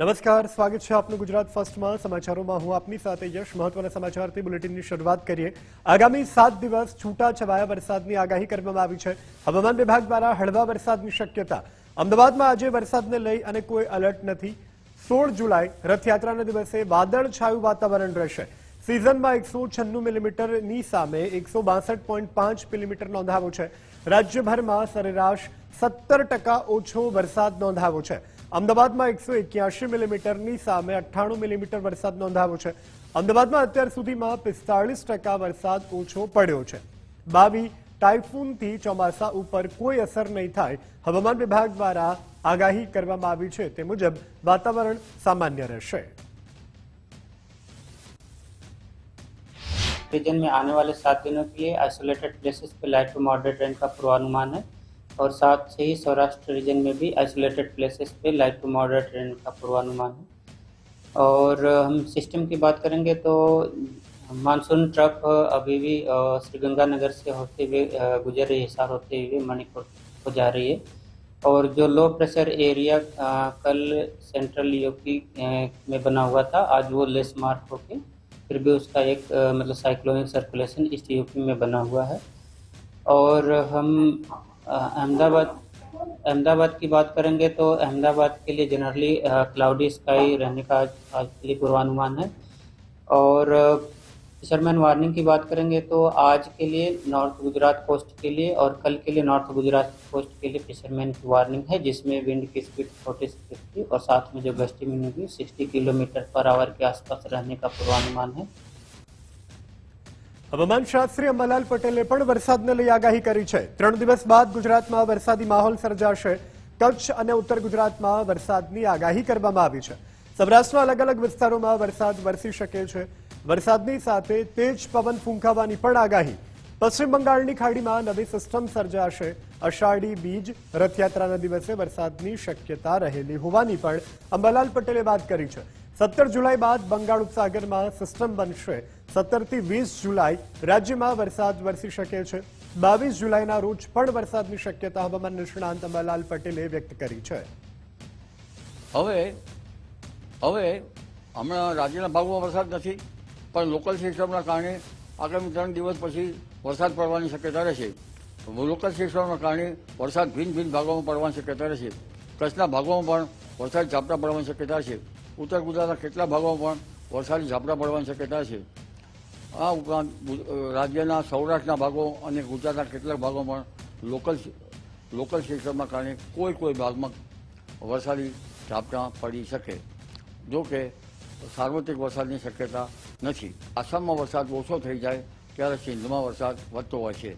નમસ્કાર, સ્વાગત છે આપનું ગુજરાત ફર્સ્ટમાં. સમાચારોમાં હું આપની સાથે યશ. મહત્વના સમાચારથી બુલેટિનની શરૂઆત કરીએ. આગામી 7 દિવસ છૂટાછવાયા વરસાદની આગાહી કરવામાં આવી છે. હવામાન વિભાગ દ્વારા હળવા વરસાદની શક્યતા. અમદાવાદમાં આજે વરસાદને લઈ અને કોઈ એલર્ટ નથી. 16 જુલાઈ રથયાત્રાના દિવસે વાદળછાયું વાતાવરણ રહેશે. સિઝનમાં 196 મિલીમીટરની સામે 162.5 મિલીમીટર નોંધાવો છે. રાજ્યભરમાં સરેરાશ 17% ઓછો વરસાદ નોંધાવો છે. અમદાવાદમાં 181 મિલીમીટરની સામે 98 મિલીમીટર વરસાદ નોંધાવો છે. અમદાવાદમાં અત્યાર સુધીમાં 45% વરસાદ ઓછો પડ્યો છે. 22 ટાઇફૂનથી ચોમાસા ઉપર કોઈ અસર નહીં થાય હવામાન વિભાગ દ્વારા આગાહી કરવામાં આવી છે. તે મુજબ વાતાવરણ સામાન્ય રહેશે. रीजन में आने वाले 7 दिनों के लिए आइसोलेटेड प्लेसेस पे लाइट टू मॉडरेट रेन का पूर्वानुमान है और साथ से ही सौराष्ट्र रीजन में भी आइसोलेटेड प्लेसेस पे लाइट टू मॉडरेट रेन का पूर्वानुमान है। और हम सिस्टम की बात करेंगे तो मानसून ट्रफ अभी भी श्रीगंगानगर से होते हुए गुजर रही, हिसार होते हुए मणिपुर को जा रही है। और जो लो प्रेशर एरिया कल सेंट्रल यूपी में बना हुआ था, आज वो लेस मार्क होके फिर भी उसका एक मतलब साइक्लोनिक सर्कुलेशन ईस्ट यूपी में बना हुआ है। और हम अहमदाबाद की बात करेंगे तो अहमदाबाद के लिए जनरली क्लाउडी स्काई रहने का आज के लिए पूर्वानुमान है। और फिशरमैन वार्निंग की बात करेंगे तो आज के लिए नॉर्थ गुजरात कोस्ट के लिए और कल के लिए नॉर्थ गुजरात कोस्ट के लिए फिशरमैन की वार्निंग है, जिसमें विंड की स्पीड 40 से 50 और साथ में जो गस्टी विंड होगी 60 किलोमीटर पर आवर के आसपास रहने का पूर्वानुमान है। હવામાન શાસ્ત્રી અંબાલાલ પટેલે પણ વરસાદને લઈ આગાહી કરી છે. 3 દિવસ બાદ ગુજરાતમાં વરસાદી માહોલ સર્જાશે. કચ્છ અને ઉત્તર ગુજરાતમાં વરસાદની આગાહી કરવામાં આવી છે. સૌરાષ્ટ્રના અલગ અલગ વિસ્તારોમાં વરસાદ વરસી શકે છે. વરસાદની સાથે તેજ પવન ફૂંકાવાની પણ આગાહી. પશ્ચિમ બંગાળની ખાડીમાં નવી સિસ્ટમ સર્જાશે. અષાઢી બીજ રથયાત્રાના દિવસે વરસાદની શક્યતા રહેલી હોવાની પણ અંબાલાલ પટેલે વાત કરી છે. 17 જુલાઈ બાદ બંગાળ ઉપસાગરમાં સિસ્ટમ બનશે. 17 થી 20 જુલાઈ રાજ્યમાં વરસાદ વરસી શકે છે. 22 જુલાઈના રોજ પણ વરસાદની શક્યતા હવામાન નિષ્ણાંત અંબાલાલ પટેલે વ્યક્ત કરી છે. હવે હમણાં રાજ્યના ભાગોમાં વરસાદ નથી, પણ લોકલ સિસ્ટમના કારણે આગામી 3 દિવસ પછી વરસાદ પડવાની શક્યતા રહેશે. લોકલ સિસ્ટમના કારણે વરસાદ ભિન્ન ભિન્ન ભાગોમાં પડવાની શક્યતા રહેશે. કચ્છના ભાગોમાં પણ વરસાદ ઝાપટા પડવાની શક્યતા છે. ઉત્તર ગુજરાતના કેટલા ભાગોમાં પણ વરસાદી ઝાપટા પડવાની શક્યતા છે. આ ઉપરાંત રાજ્યના સૌરાષ્ટ્રના ભાગો અને ગુજરાતના કેટલાક ભાગોમાં લોકલ સિસ્ટમના કારણે કોઈ ભાગમાં વરસાદી ઝાપટા પડી શકે. જો કે સાર્વત્રિક વરસાદની શક્યતા નથી. આસામમાં વરસાદ ઓછો થઈ જાય ત્યારે સિંધમાં વરસાદ વધતો હોય છે.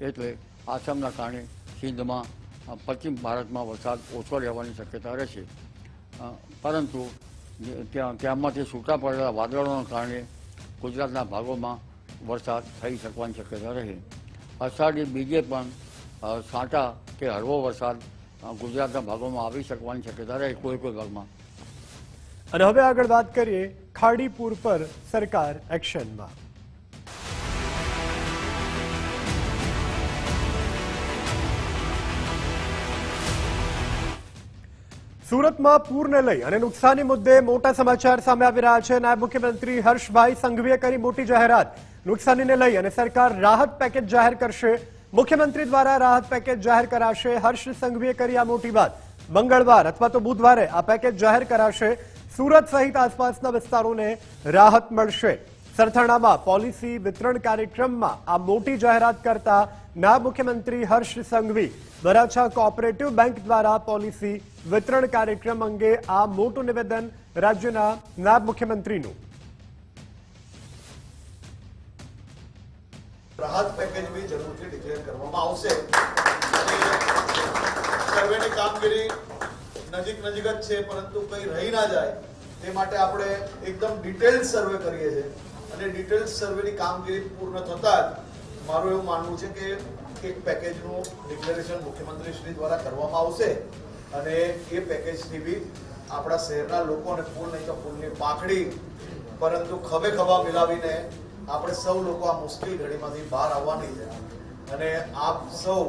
એટલે આસામના કારણે સિંધમાં પશ્ચિમ ભારતમાં વરસાદ ઓછો રહેવાની શક્યતા રહેશે. પરંતુ ત્યાંમાંથી છૂટા પડેલા વાદળોના કારણે ગુજરાતના ભાગોમાં વરસાદ થઈ શકવાની શક્યતા રહે. અષાઢી બીજે પણ છાંટા કે હળવો વરસાદ ગુજરાતના ભાગોમાં આવી શકવાની શક્યતા રહે કોઈ ભાગમાં. અને હવે આગળ વાત કરીએ ખાડીપુર પર સરકાર એક્શનમાં. સુરતમાં પૂરને લઈ અને નુકસાની મુદ્દે મોટા સમાચાર સામે આવી રહ્યા છે. નાયબ મુખ્યમંત્રી હર્ષભાઈ સંઘવીએ કરી મોટી જાહેરાત. નુકસાનીને લઈ અને સરકાર રાહત પેકેજ જાહેર કરશે. મુખ્યમંત્રી દ્વારા રાહત પેકેજ જાહેર કરાશે. હર્ષ સંઘવીએ કરી આ મોટી વાત. મંગળવાર અથવા તો બુધવારે આ પેકેજ જાહેર કરાશે. સુરત સહિત આસપાસના વિસ્તારોને રાહત મળશે. સરથાણામાં પોલિસી વિતરણ કાર્યક્રમમાં આ મોટી જાહેરાત કરતા નાયબ મુખ્યમંત્રી હર્ષ સંઘવી વરાછા કોઓપરેટિવ બેંક દ્વારા પોલિસી વિતરણ કાર્યક્રમ અંગે આ મોટું નિવેદન રાજ્યના નાયબ મુખ્યમંત્રીનું. રાહત પેકેજ બી જરૂરથી ડિક્લેર કરવામાં આવશે. સર્વેની કામગીરી નજીક જ છે, પરંતુ કંઈ રહી ના જાય તે માટે આપણે એકદમ ડિટેલ્ડ સર્વે કરીએ છીએ. અને ડિટેલ્ડ સર્વેની કામગીરી પૂર્ણ થતા જ મારું એવું માનવું છે કે એક પેકેજનું ડિક્લેરેશન મુખ્યમંત્રી શ્રી દ્વારા કરવામાં આવશે. અને એ પેકેજથી બી આપણા શહેરના લોકોને ફૂલ નહીં તો ફૂલની પાંખડી, પરંતુ ખભે ખભા મિલાવીને આપણે સૌ લોકો આ મુશ્કેલ ઘડીમાંથી બહાર આવવાની છે. અને આપ સૌ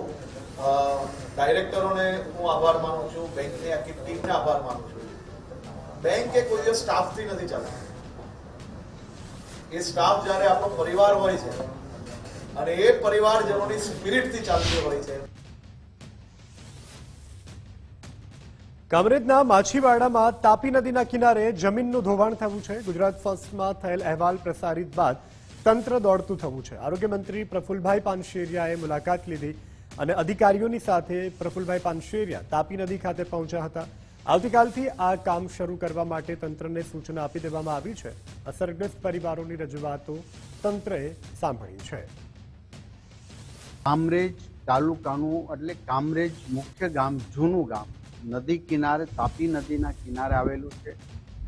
ડાયરેક્ટરોને હું આભાર માનું છું, બેંકની આખી ટીમને આભાર માનું છું. બેંક એ કોઈ દિવસ સ્ટાફથી નથી ચાલતી. એ સ્ટાફ જ્યારે આપણો પરિવાર હોય છે અને એ પરિવારજનોની સ્પિરિટથી ચાલતી હોય છે. કામરેજના માછીવાડામાં તાપી નદીના કિનારે જમીનનું ધોવાણ થયું છે. ગુજરાત ફર્સ્ટમાં થયેલ અહેવાલ પ્રસારિત બાદ તંત્ર દોડતું થયું છે. આરોગ્ય મંત્રી પ્રફુલભાઈ પાનશેરિયાએ મુલાકાત લીધી અને અધિકારીઓની સાથે પ્રફુલભાઈ પાનશેરિયા તાપી નદી ખાતે પહોંચ્યા હતા. આવતીકાલથી આ કામ શરૂ કરવા માટે તંત્રને સૂચના આપી દેવામાં આવી છે. અસરગ્રસ્ત પરિવારોની રજૂઆતો તંત્રએ સાંભળી છે. કામરેજ તાલુકાનું એટલે કામરેજ મુખ્ય ગામ જૂનું ગામ નદી કિનારે તાપી નદીના કિનારે આવેલું છે.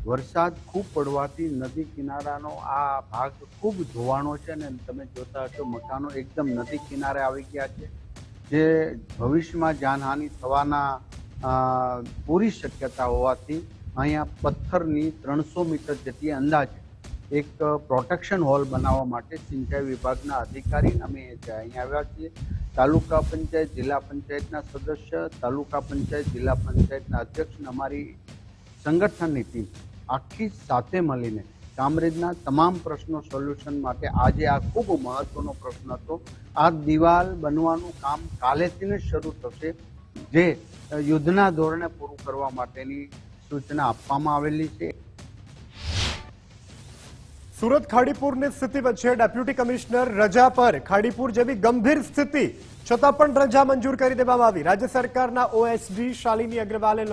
વરસાદ ખૂબ પડવાથી નદી કિનારાનો આ ભાગ ખૂબ ધોવાણો છે અને તમે જોતા હશો મકાનો એકદમ નદી કિનારે આવી ગયા છે, જે ભવિષ્યમાં જાનહાનિ થવાના પૂરી શક્યતા હોવાથી અહીંયા પથ્થરની 300 મીટર જેટલી અંદાજે એક પ્રોટેક્શન હોલ બનાવવા માટે સિંચાઈ વિભાગના અધિકારી અમે અહીંયા આવ્યા છીએ. તાલુકા પંચાયત, જિલ્લા પંચાયતના સદસ્ય, તાલુકા પંચાયત, જિલ્લા પંચાયતના અધ્યક્ષ અને અમારી સંગઠનની ટીમ આખી સાથે મળીને કામરેજના તમામ પ્રશ્નો સોલ્યુશન માટે આજે આ ખૂબ મહત્વનો પ્રશ્ન હતો. આ દિવાલ બનવાનું કામ કાલેથી જ શરૂ થશે, જે યુદ્ધના ધોરણે પૂરું કરવા માટેની સૂચના આપવામાં આવેલી છે. સુરત ખાડીપુરની સ્થિતિ વચ્ચે ડેપ્યુટી કમિશનર રજા પર. ખાડીપુર જેવી ગંભીર સ્થિતિ છતાં પણ રજા મંજૂર કરી દેવામાં આવી. રાજ્ય સરકારના ઓએસડી શાલિની અગ્રવાલે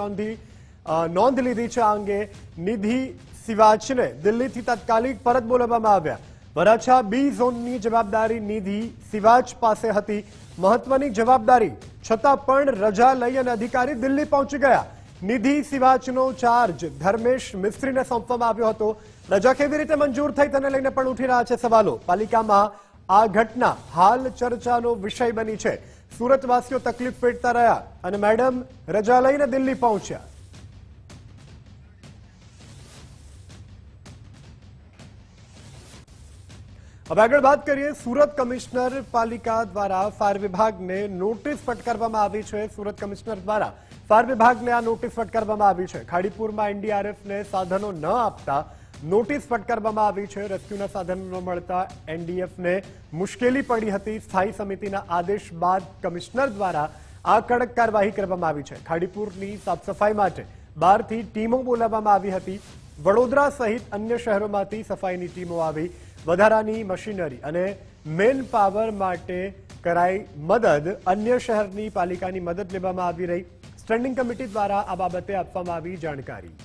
નોંધ લીધી છે. આ અંગે નિધિ સિવાચને દિલ્હીથી તાત્કાલિક પરત બોલાવવામાં આવ્યા. વરાછા બી ઝોનની જવાબદારી નિધિ સિવાચ પાસે હતી. મહત્વની જવાબદારી છતાં પણ રજા લઈ અને અધિકારી દિલ્હી પહોંચી ગયા. નિધિ સિવાચનો ચાર્જ ધર્મેશ મિસ્ત્રીને સોંપવામાં આવ્યો હતો. રજા કેવી રીતે મંજૂર થઈ તેને લઈને પણ ઉઠી રહ્યા છે સવાલો. પાલિકામાં આ ઘટના હાલ ચર્ચાનો વિષય બની છે. સુરતવાસીઓ તકલીફ વેઠતા રહ્યા અને મેડમ રજા લઈને દિલ્હી પહોંચ્યા. હવે આગળ વાત કરીએ. સુરત કમિશનર પાલિકા દ્વારા ફાયર વિભાગને નોટિસ ફટકારવામાં આવી છે. સુરત કમિશનર દ્વારા ફાયર વિભાગને આ નોટિસ ફટકારવામાં આવી છે. ખાડીપુરમાં એનડીઆરએફને સાધનો ન આપતા નોટિસ ફટકારવામાં આવી છે. રેસ્ક્યુના સાધનો ન મળતા એનડીએફને મુશ્કેલી પડી હતી. સ્થાયી સમિતિના આદેશ બાદ કમિશનર દ્વારા આ કડક કાર્યવાહી કરવામાં આવી છે. ખાડીપુરની સાફ સફાઈ માટે બહારથી ટીમો બોલાવવામાં આવી હતી. વડોદરા સહિત અન્ય શહેરોમાંથી સફાઈની ટીમો આવી. વધારાની મશીનરી અને મેન પાવર માટે કરાઈ મદદ. અન્ય શહેરની પાલિકાની મદદ લેવામાં આવી રહી. સ્ટેન્ડિંગ કમિટી દ્વારા આ બાબતે આપવામાં આવી જાણકારી.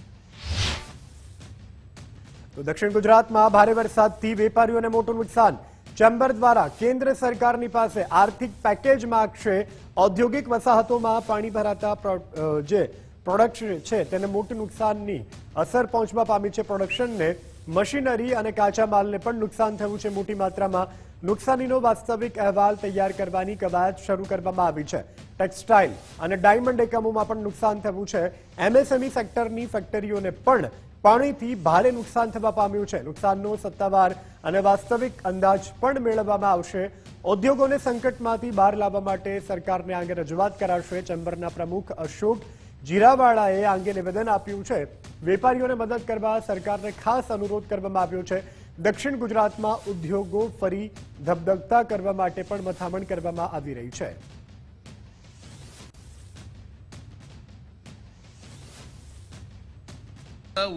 તો દક્ષિણ ગુજરાતમાં ભારે વરસાદથી વેપારીઓને મોટું નુકસાન. ચેમ્બર દ્વારા કેન્દ્ર સરકારની પાસે આર્થિક પેકેજ માંગશે. ઔદ્યોગિક વસાહતોમાં પાણી ભરાતા જે પ્રોડક્શન છે તેને મોટું નુકસાનની અસર પહોંચવા પામી છે. પ્રોડક્શનને મશીનરી અને કાચા માલને પણ નુકસાન થયું છે મોટી માત્રામાં. નુકસાનીનો વાસ્તવિક અહેવાલ તૈયાર કરવાની કવાયત શરૂ કરવામાં આવી છે. ટેક્સટાઇલ અને ડાયમંડ એકમોમાં પણ નુકસાન થયું છે. એમએસએમઈ સેક્ટરની ફેક્ટરીઓને પણ પાણીથી ભારે નુકસાન થવા પામ્યું છે. નુકસાનનો સત્તાવાર અને વાસ્તવિક અંદાજ પણ મેળવવામાં આવશે. ઉદ્યોગોને સંકટમાંથી બહાર લાવવા માટે સરકારને આ અંગે રજૂઆત કરાશે. ચેમ્બરના પ્રમુખ અશોક જીરાવાળાએ આ અંગે નિવેદન આપ્યું છે. વેપારીઓને મદદ કરવા સરકારને ખાસ અનુરોધ કરવામાં આવ્યો છે. દક્ષિણ ગુજરાતમાં ઉદ્યોગો ફરી ધબધબતા કરવા માટે પણ મથામણ કરવામાં આવી રહી છે.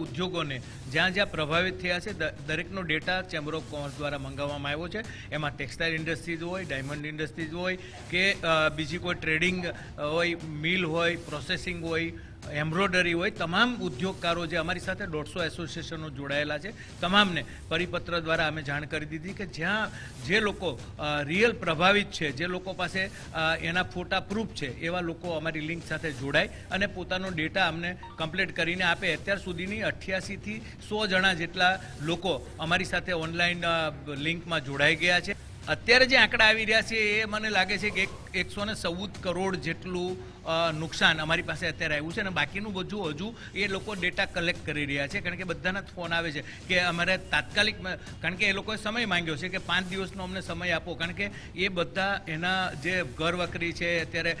ઉદ્યોગોને જ્યાં જ્યાં પ્રભાવિત થયા છે દરેકનો ડેટા ચેમ્બર ઓફ કોમર્સ દ્વારા મંગાવવામાં આવ્યો છે. એમાં ટેક્સટાઇલ ઇન્ડસ્ટ્રીઝ હોય, ડાયમંડ ઇન્ડસ્ટ્રીઝ હોય કે બીજી કોઈ ટ્રેડિંગ હોય, મિલ હોય, પ્રોસેસિંગ હોય, એમ્બ્રોડરી હોય, તમામ ઉદ્યોગકારો જે અમારી સાથે 150 એસોસિએશનો જોડાયેલા છે તમામને પરિપત્ર દ્વારા અમે જાણ કરી દીધી કે જ્યાં જે લોકો રિયલ પ્રભાવિત છે, જે લોકો પાસે એના ફોટા પ્રૂફ છે, એવા લોકો અમારી લિંક સાથે જોડાય અને પોતાનો ડેટા અમને કમ્પ્લીટ કરીને આપે. અત્યાર સુધીની 88 થી 100 જણા જેટલા લોકો અમારી સાથે ઓનલાઈન લિંકમાં જોડાઈ ગયા છે. અત્યારે જે આંકડા આવી રહ્યા છે એ મને લાગે છે કે 114 કરોડ જેટલું નુકસાન અમારી પાસે અત્યારે આવ્યું છે અને બાકીનું બધું હજુ એ લોકો ડેટા કલેક્ટ કરી રહ્યા છે. કારણ કે બધાના ફોન આવે છે કે અમારે તાત્કાલિક, કારણ કે એ લોકોએ સમય માંગ્યો છે કે 5 દિવસનો અમને સમય આપો. કારણ કે એ બધા એના જે ઘર વકરી છે અત્યારે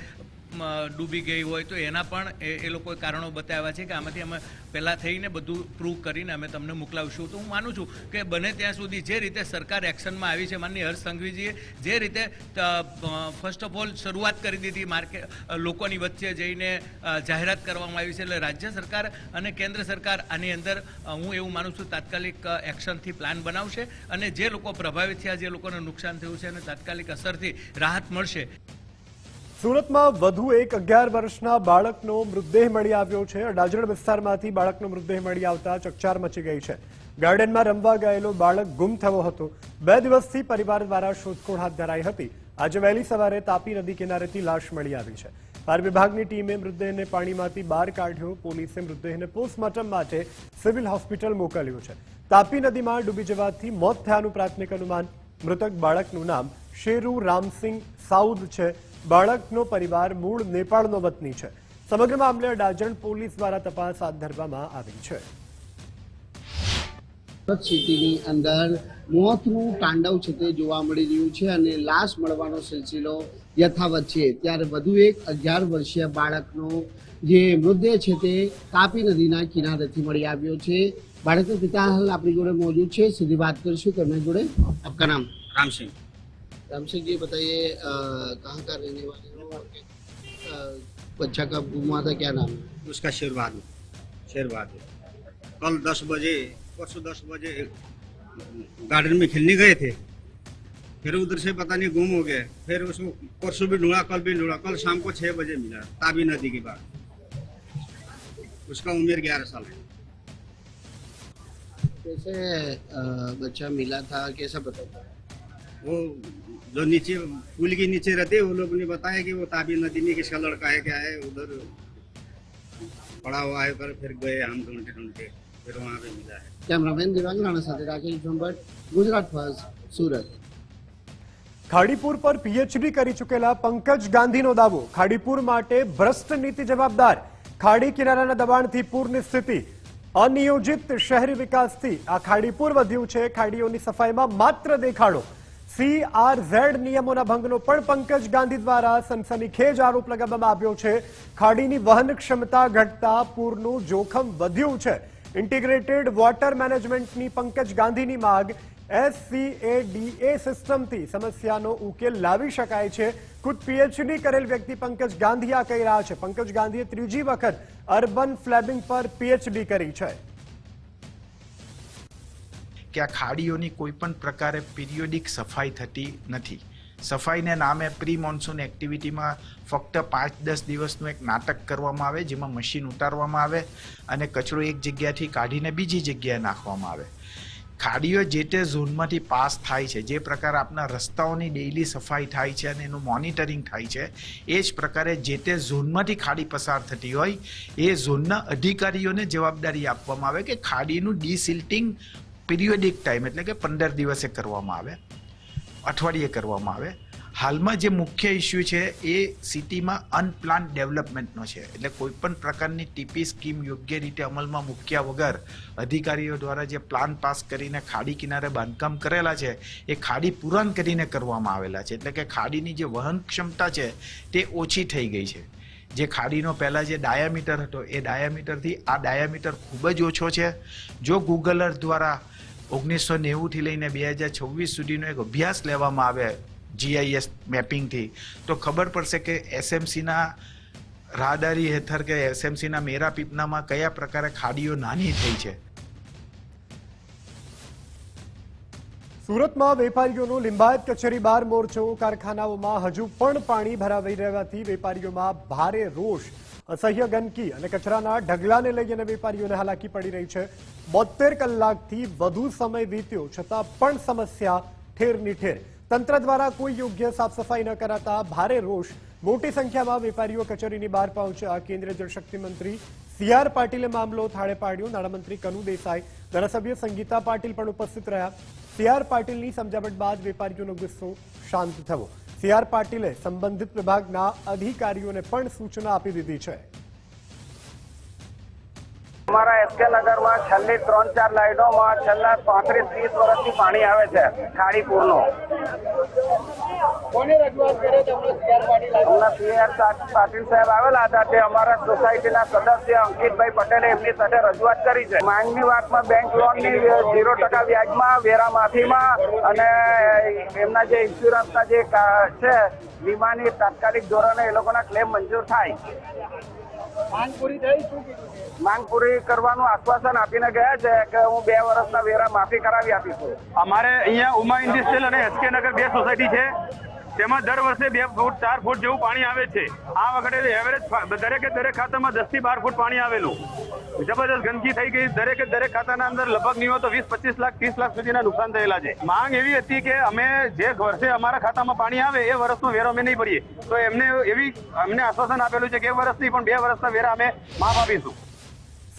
ડૂબી ગઈ હોય તો એના પણ એ લોકોએ કારણો બતાવ્યા છે કે આમાંથી અમે પહેલાં થઈને બધું પ્રૂવ કરીને અમે તમને મોકલાવશું. તો હું માનું છું કે બને ત્યાં સુધી જે રીતે સરકાર એક્શનમાં આવી છે, માનનીય હર્ષ સંઘવીજીએ જે રીતે ફર્સ્ટ ઓફ ઓલ શરૂઆત કરી દીધી લોકોની વચ્ચે જઈને જાહેરાત કરવામાં આવી છે, એટલે રાજ્ય સરકાર અને કેન્દ્ર સરકાર આની અંદર હું એવું માનું છું તાત્કાલિક એક્શનથી પ્લાન બનાવશે અને જે લોકો પ્રભાવિત થયા, જે લોકોને નુકસાન થયું છે, અને તાત્કાલિક અસરથી રાહત મળશે. સુરતમાં વધુ એક 11 વર્ષના બાળકનો મૃતદેહ મળી આવ્યો છે. અડાજણ વિસ્તારમાંથી બાળકનો મૃતદેહ મળી આવતા ચકચાર મચી ગઈ છે. ગાર્ડનમાં રમવા ગયેલો બાળક ગુમ થયો હતો. 2 દિવસથી પરિવાર દ્વારા શોધખોળ હાથ ધરાઈ હતી. આજે વહેલી સવારે તાપી નદી કિનારેથી લાશ મળી આવી છે. ફાયર વિભાગની ટીમે મૃતદેહને પાણીમાંથી બહાર કાઢ્યો. પોલીસે મૃતદેહને પોસ્ટમોર્ટમ માટે સિવિલ હોસ્પિટલ મોકલ્યો છે. તાપી નદીમાં ડૂબી જવાથી મોત થયાનું પ્રાથમિક અનુમાન. મૃતક બાળકનું નામ શેરુ રામસિંહ સાઉદ છે. બાળકનો પરિવાર મૂળ નેપાળનો વતની છે. સમગ્ર મામલે અડાજણ પોલીસ દ્વારા તપાસ હાથ ધરવામાં આવી છે. સુરત સિટીની અંદર મોતનું તાંડવ છે તે જોવા મળી રહ્યું છે અને લાશ મળવાનો સિલસિલો યથાવત છે. ત્યારે વધુ એક 11 વર્ષીય બાળકનો જે મૃતદેહ છે તે તાપી નદીના કિનારેથી મળી આવ્યો છે. બાળકના પિતા હાલ આપણી જોડે મોજूद છે. સીધી વાત કરીશું તેમના જોડે. આપકા નામ? राम सिंह। राम सिंह जी, बताइए कहाँ का रहने वाले हो? बच्चा कब गुमा था, क्या नाम है उसका शेरवाद कल 10 बजे परसों 10 बजे गार्डन में खेलने गए थे, फिर उधर से पता नहीं गुम हो गए। फिर उसको परसों भी ढूंढा, कल भी ढूंढा। कल शाम को 6 बजे मिला ताबी नदी के पास। उसका उम्र 11 साल है। कैसे बच्चा मिला था, कैसा बताया? वो जो नीचे पुल के नीचे रहते वो लोग ने बताया कि वो ताबी नदी में किसका लड़का है, क्या है, उधर पड़ा हुआ है। पर फिर गए हम ढूंढते फिर वहाँ पे मिला है। कैमरामैन दिवांग राणा સાથે રાકેશ ભંભટ, ગુજરાત ફર્સ્ટ, સુરત। ખાડીપુર પર પીએચડી કરી ચૂકેલા પંકજ ગાંધીનો દાવો. ખાડીપુર માટે ભ્રષ્ટ નીતિ જવાબદાર. ખાડી કિનારાના દબાણથી પૂરની સ્થિતિ. અનિયોજિત શહેરી વિકાસથી આ ખાડીપુર વધ્યું છે. ખાડીઓની સફાઈમાં માત્ર દેખાડો. CRZ નિયમોના ભંગનો પણ પંકજ ગાંધી દ્વારા સનસનીખેજ આરોપ લગાવવામાં આવ્યો છે. ખાડીની વહન ક્ષમતા ઘટતા પૂરનું જોખમ વધ્યું છે. ઇન્ટિગ્રેટેડ વોટર મેનેજમેન્ટની પંકજ ગાંધીની માંગ. SCADA સિસ્ટમથી સમસ્યાનો ઉકેલ લાવી શકાય છે. ખુદ પીએચડી કરેલ વ્યક્તિ પંકજ ગાંધી આ કહી રહ્યા છે. પંકજ ગાંધીએ 3જી વખત અર્બન ફ્લેબિંગ પર પીએચડી કરી છે. કે આ ખાડીઓની કોઈ પણ પ્રકારે પિરિયોડિક સફાઈ થતી નથી. સફાઈને નામે પ્રી મોન્સૂન એક્ટિવિટીમાં ફક્ત 5-10 દિવસનું એક નાટક કરવામાં આવે, જેમાં મશીન ઉતારવામાં આવે અને કચરો એક જગ્યાથી કાઢીને બીજી જગ્યાએ નાખવામાં આવે. ખાડીઓ જે તે ઝોનમાંથી પાસ થાય છે, જે પ્રકારે આપણા રસ્તાઓની ડેઇલી સફાઈ થાય છે અને એનું મોનિટરિંગ થાય છે, એ જ પ્રકારે જે તે ઝોનમાંથી ખાડી પસાર થતી હોય એ ઝોનના અધિકારીઓને જવાબદારી આપવામાં આવે કે ખાડીનું ડિસિલ્ટિંગ પીરિયોડિક ટાઈમ એટલે કે 15 દિવસે કરવામાં આવે, અઠવાડિયે કરવામાં આવે. હાલમાં જે મુખ્ય ઇસ્યુ છે એ સિટીમાં અનપ્લાન ડેવલપમેન્ટનો છે. એટલે કોઈ પણ પ્રકારની ટીપી સ્કીમ યોગ્ય રીતે અમલમાં મૂક્યા વગર અધિકારીઓ દ્વારા જે પ્લાન પાસ કરીને ખાડી કિનારે બાંધકામ કરેલા છે એ ખાડી પૂરણ કરીને કરવામાં આવેલા છે. એટલે કે ખાડીની જે વહન ક્ષમતા છે તે ઓછી થઈ ગઈ છે. જે ખાડીનો પહેલાં જે ડાયામીટર હતો એ ડાયામીટરથી આ ડાયામીટર ખૂબ જ ઓછો છે. જો ગૂગલ અર્થ દ્વારા 1990થી લઈને 2026 સુધીનો એક અભ્યાસ લેવામાં આવે GIS મેપિંગથી, તો ખબર પડશે કે SMCના રાહદારી હેઠળ કે SMCના મેરા પીપનામાં કયા પ્રકારે ખાડીઓ નાની થઈ છે. સુરતમાં વેપારીઓનો લિંબાયત કચેરી બહાર મોરચો. કારખાનાઓમાં હજુ પણ પાણી ભરાઈ રહેવાથી વેપારીઓમાં ભારે રોષ. અસહ્ય ગંદકી અને કચરાના ઢગલાને લઈને વેપારીઓને હાલાકી પડી રહી છે. 72 કલાકથી વધુ સમય વીત્યો છતાં પણ સમસ્યા ઠેરની ઠેર. તંત્ર દ્વારા કોઈ યોગ્ય સાફ સફાઈ ન કરાતા ભારે રોષ. મોટી સંખ્યામાં વેપારીઓ કચેરીની બહાર પહોંચ્યા. કેન્દ્રીય જળશક્તિ મંત્રી CR પાટીલે મામલો થાળે પાડ્યો. નાણામંત્રી કનુ દેસાઈ, ધારાસભ્ય સંગીતા પાટીલ પણ ઉપસ્થિત રહ્યા. CR પાટીલની સમજાવટ બાદ વેપારીઓનો ગુસ્સો શાંત થયો. CR પાટીલે સંબંધિત વિભાગના અધિકારીઓને પણ સૂચના આપી દીધી છે. અમારા એસકે નગરમાં છેલ્લી 3-4 લાઈનોમાં છેલ્લા 35-30 વર્ષથી પાણી આવે છે ખાડીપુરનું. કોને રજૂઆત કરે હમણાં સીઆર પાટીલ સાહેબ આવેલા હતા તે અમારા સોસાયટીના સદસ્ય અંકિતભાઈ પટેલે એમની સાથે રજૂઆત કરી છે. માંગની વાતમાં બેંક લોનની 0% વ્યાજમાં, વેરા માફીમાં અને એમના જે ઇન્સ્યોરન્સના જે છે વીમાની તાત્કાલિક ધોરણે એ લોકોના ક્લેમ મંજૂર થાય. માંગ પૂરી થઈ? શું કીધું? માંગ પૂરી કરવાનું આશ્વાસન આપીને ગયા છે કે હું 2 વર્ષના વેરા માફી કરાવી આપીશું. અમારે અહીંયા ઉમા ઇન્ડસ્ટ્રીયલ અને એસકે નગર 2 સોસાયટી છે, તેમાં દર વર્ષે 2 ફૂટ 4 ફૂટ જેવું પાણી આવે છે. આ વખતે એવરેજ દરેક ખાતામાં 10 થી 12 ફૂટ પાણી આવેલું. જબરદસ્ત ગંદકી થઈ ગઈ. દરેક ખાતાના અંદર લગભગ નહીં હોય તો 20-25 લાખ 30 લાખ સુધીના નુકસાન થયેલા છે. માંગ એવી હતી કે અમે જે વર્ષે અમારા ખાતામાં પાણી આવે એ વર્ષનો વેરો અમે નહીં ભરીએ, તો અમને આશ્વાસન આપેલું છે કે 1 વર્ષ નહીં પણ 2 વર્ષના વેરા અમે માફ આપીશું.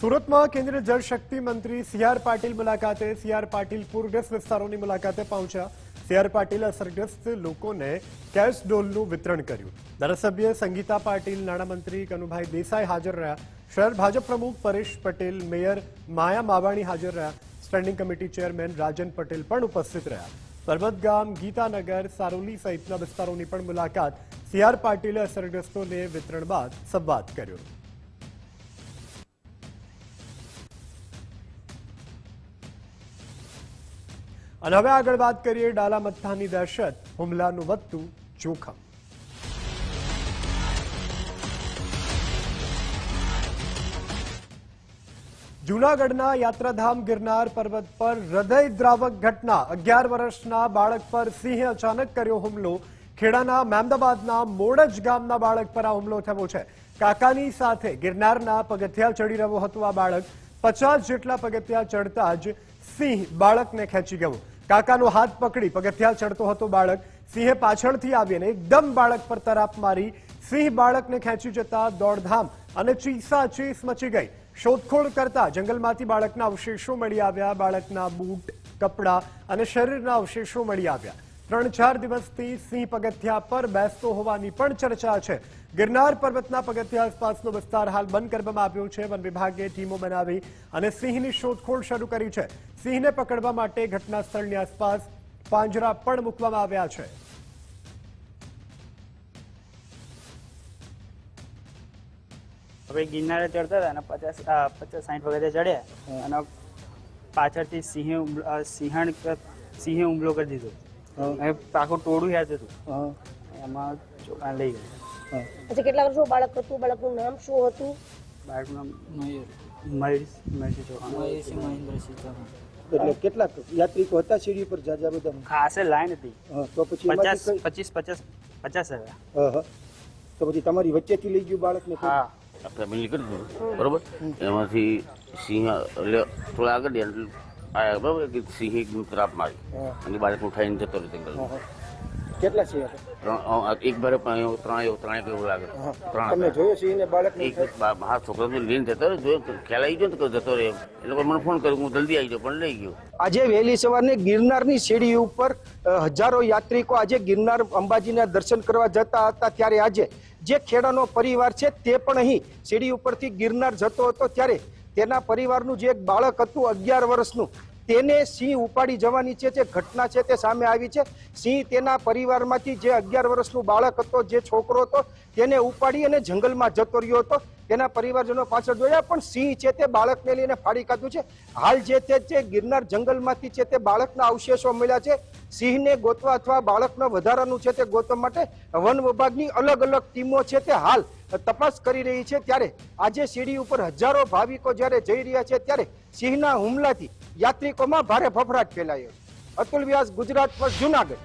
સુરતમાં કેન્દ્રીય જળશક્તિ મંત્રી સી.આર. પાટીલ મુલાકાતે. સી.આર. પાટીલ પૂરગ્રસ્ત વિસ્તારોની મુલાકાતે પહોંચ્યા. સી.આર. પાટીલ અસરગ્રસ્ત લોકોને કેશ ડોલનું વિતરણ કર્યું. ધારાસભ્ય સંગીતા પાટીલ, નાણામંત્રી કનુભાઈ દેસાઈ હાજર રહ્યા. શહેર ભાજપ પ્રમુખ પરેશ પટેલ, મેયર માયા માવાણી હાજર રહ્યા. સ્ટેન્ડિંગ કમિટી ચેરમેન રાજન પટેલ પણ ઉપસ્થિત રહ્યા. પરબતગામ, ગીતાનગર, સારોલી સહિતના વિસ્તારોની પણ મુલાકાત સી.આર. પાટીલે અસરગ્રસ્તોને વિતરણ બાદ સંવાદ કર્યો. અને હવે આગળ વાત કરીએ ડાલા મથ્થાની દહેશત, હુમલાનું વધતું જોખમ. જૂનાગઢના યાત્રાધામ ગિરનાર પર્વત પર હૃદયદ્રાવક ઘટના. 11 વર્ષના બાળક પર સિંહે અચાનક કર્યો હુમલો. ખેડાના મહેમદાબાદના મોડજ ગામના બાળક પર આ હુમલો થયો છે. કાકાની સાથે ગિરનારના પગથિયા ચડી રહ્યો હતો આ બાળક. 50 જેટલા પગથિયા ચડતા જ સિંહ બાળકને ખેંચી ગયો. કાકાનો હાથ પકડી પગથિયા ચડતો હતો બાળક. સિંહે પાછળથી આવીને એકદમ બાળક પર તરાપ મારી. સિંહ બાળકને ખેંચી જતા દોડધામ અને ચીસાચીસ મચી ગઈ. શોધખોળ કરતા જંગલમાંથી બાળકના અવશેષો મળી આવ્યા. બાળકના બૂટ, કપડાં અને શરીરના અવશેષો મળી આવ્યા. 3-4 દિવસથી સિંહ પગથિયા પર બેસતો હોવાની પણ ચર્ચા છે. ગિરનાર પર્વતના પગથિયા આસપાસનો વિસ્તાર હાલ બંધ કરવામાં આવ્યો છે. વન વિભાગે ટીમો બનાવી અને સિંહની શોધખોળ શરૂ કરી છે. સિંહને પકડવા માટે ઘટના સ્થળની આસપાસ પાંજરા પણ મૂકવામાં આવ્યા છે. હવે ગિરનારે ચડતા હતા અને 50-60 પગથિયા ચડ્યા અને પાછળથી સિંહે હુમલો કરી દીધો. આખું ટોળું યાદ હતું એમાં ચોકાન લઈ ગયા. અચ્છા, કેટલા વર્ષનું બાળક હતું? બાળકનું નામ શું હતું? બાળકનું નામ મહેશસિંહ ચૌહાણ. એટલે કેટલાક યાત્રિકો હતા સીડી પર? જાજા બધા ખાસે લાઈન હતી. તો પછી 50 હતા. તો પછી તમારી વચ્ચેથી લઈ ગયું બાળકને? હા, ફેમિલી કરી દીધું બરોબર. એમાંથી સિંહ એટલે થોડા આગળ આવ્યા બરોબર કે સિંહે ત્રાપ મારી અને બાળક ઉઠાવીને જતો રહ્યો જંગલમાં. કેટલા સિંહ હતા? એક બારે ત્રણેક એવું લાગે. તમે જોયો સિંહ ને બાળક? હા, છોકરો લઈને જતો રહ્યો. જોયો ખ્યાલ આવી ગયો તો જતો રહ્યો. એ લોકો મને ફોન કર્યો, હું જલ્દી આવી જાઉં પણ લઈ ગયો. આજે વહેલી સવારને ગિરનારની સીડી ઉપર હજારો યાત્રિકો આજે ગિરનાર અંબાજીના દર્શન કરવા જતા હતા. ત્યારે આજે જે ખેડાનો પરિવાર છે તે પણ અહીં સીડી ઉપરથી ગિરનાર જતો હતો. ત્યારે તેના પરિવારનું જે એક બાળક હતું 11 વર્ષનું, તેને સિંહ ઉપાડી જવાની જે ઘટના છે તે સામે આવી છે. સિંહ તેના પરિવારમાંથી જે 11 વર્ષનું બાળક હતો, જે છોકરો હતો, તેને ઉપાડી અને જંગલમાં જતો રહ્યો હતો. તેના પરિવારજનો પાછળ જોયા પણ સિંહ છે તે બાળકને લઈને ફાડી કાઢ્યું છે. હાલ જે તે ગિરનાર જંગલમાંથી છે તે બાળકના અવશેષો મળ્યા છે. સિંહને ગોતવા અથવા બાળકના વધારાનું છે તે ગોતવા માટે વન વિભાગની અલગ અલગ ટીમો છે તે હાલ તપાસ કરી રહી છે. ત્યારે આજે સીડી ઉપર હજારો ભાવિકો જ્યારે જઈ રહ્યા છે ત્યારે સિંહના હુમલાથી યાત્રિકોમાં ભારે ફફડાટ ફેલાયો. અતુલ વ્યાસ, ગુજરાત ફર્સ્ટ, જૂનાગઢ.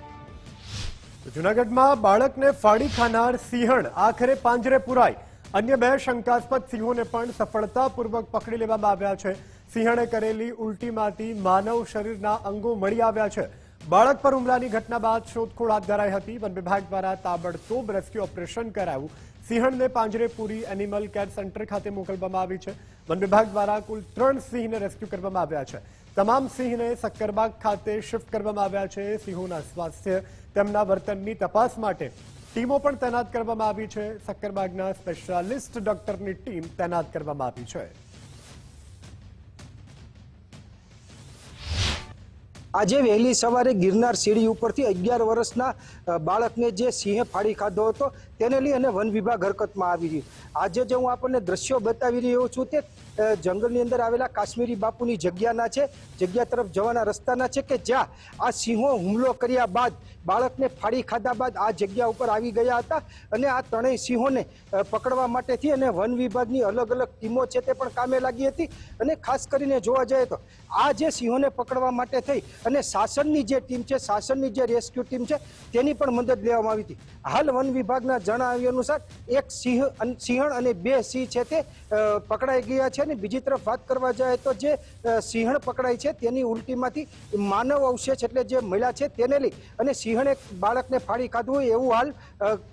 જૂનાગઢમાં બાળકને ફાડી ખાનાર સિંહણ આખરે પાંજરે પુરાઈ. અન્ય 2 શંકાસ્પદ સિંહોને પણ સફળતાપૂર્વક પકડી લેવામાં આવ્યા છે. સિંહણે કરેલી ઉલટીમાંથી માનવ શરીરના અંગો મળી આવ્યા છે. બાળક પર હુમલાની ઘટના બાદ શોધખોળ હાથ ધરાઈ હતી. વન વિભાગ દ્વારા તાબડતોબ રેસ્ક્યુ ઓપરેશન કરાયું. સિંહણને પાંજરે પૂરી એનિમલ કેર સેન્ટર ખાતે મોકલવામાં આવી છે. વન વિભાગ દ્વારા કુલ 3 સિંહને રેસ્ક્યુ કરવામાં આવ્યા છે. તમામ સિંહને સક્કરબાગ ખાતે શિફ્ટ કરવામાં આવ્યા છે. સિંહોના સ્વાસ્થ્ય, તેમના વર્તનની તપાસ માટે ટીમો પણ તૈનાત કરવામાં આવી છે. સક્કરબાગના સ્પેશિયાલિસ્ટ ડોક્ટરની ટીમ તૈનાત કરવામાં આવી છે. આજે વહેલી સવારે ગિરનાર સીડી ઉપરથી 11 વર્ષના બાળકને જે સિંહે ફાડી ખાધો હતો તેને લઈ અને વન વિભાગ હરકતમાં આવી રહ્યું. આજે જે હું આપણને દ્રશ્યો બતાવી રહ્યો છું તે જંગલની અંદર આવેલા કાશ્મીરી બાપુની જગ્યાના છે, જગ્યા તરફ જવાના રસ્તાના છે કે જ્યાં આ સિંહો હુમલો કર્યા બાદ બાળકને ફાડી ખાધા બાદ આ જગ્યા ઉપર આવી ગયા હતા અને આ ત્રણેય સિંહોને પકડવા માટેથી અને વન વિભાગની અલગ અલગ ટીમો છે તે પણ કામે લાગી હતી. અને ખાસ કરીને જોવા જાય તો આ જે સિંહોને પકડવા માટે થઈ અને શાસનની જે ટીમ છે, શાસનની જે રેસ્ક્યુ ટીમ છે તેની પણ મદદ લેવામાં આવી હતી. હાલ વન વિભાગના જણાવ્યા અનુસાર એક સિંહણ અને 2 સિંહ છે તે પકડાઈ ગયા છે. અને બીજી તરફ વાત કરવા જાય તો જે સિંહણ પકડાઈ છે તેની ઉલટીમાંથી માનવ અવશેષ એટલે જે મળ્યા છે તેને લઈ અને સિંહણે બાળકને ફાડી ખાધું હોય એવું હાલ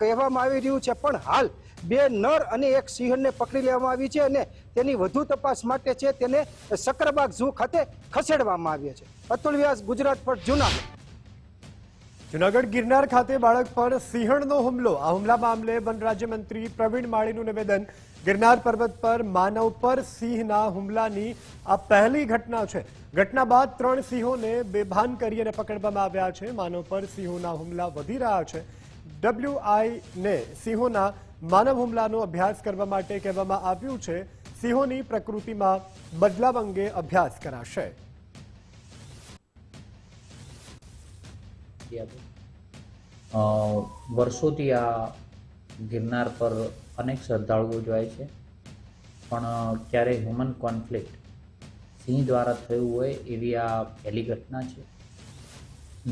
કહેવામાં આવી રહ્યું છે. પણ હાલ 2 નર અને 1 સિંહણને પકડી લેવામાં આવી છે અને તેની વધુ તપાસ માટે છે તેને સક્કરબાગ ઝૂ ખાતે ખસેડવામાં આવ્યા છે. અતુલ વ્યાસ, ગુજરાત ફર્સ્ટ, જૂનાગઢ. જૂનાગઢ ગિરનાર ખાતે બાળક પર સિંહણનો હુમલો. આ હુમલા મામલે વન રાજ્યમંત્રી પ્રવીણ માળીનું નિવેદન. ગિરનાર પર્વત પર માનવ પર સિંહના હુમલાની આ પહેલી ઘટના છે. ઘટના બાદ 3 સિંહોને બેભાન કરી અને પકડવામાં આવ્યા છે. માનવ પર સિંહોના હુમલા વધી રહ્યા છે. WI ને સિંહોના માનવ હુમલાનો અભ્યાસ કરવા માટે કહેવામાં આવ્યું છે. સિંહોની પ્રકૃતિમાં બદલાવ અંગે અભ્યાસ કરાશે. વર્ષોથી આ ગિરનાર પર અનેક શ્રદ્ધાળુઓ જાય છે, પણ ક્યારેય હ્યુમન કોન્ફ્લિક્ટ સિંહ દ્વારા થયું હોય એવી આ પહેલી ઘટના છે.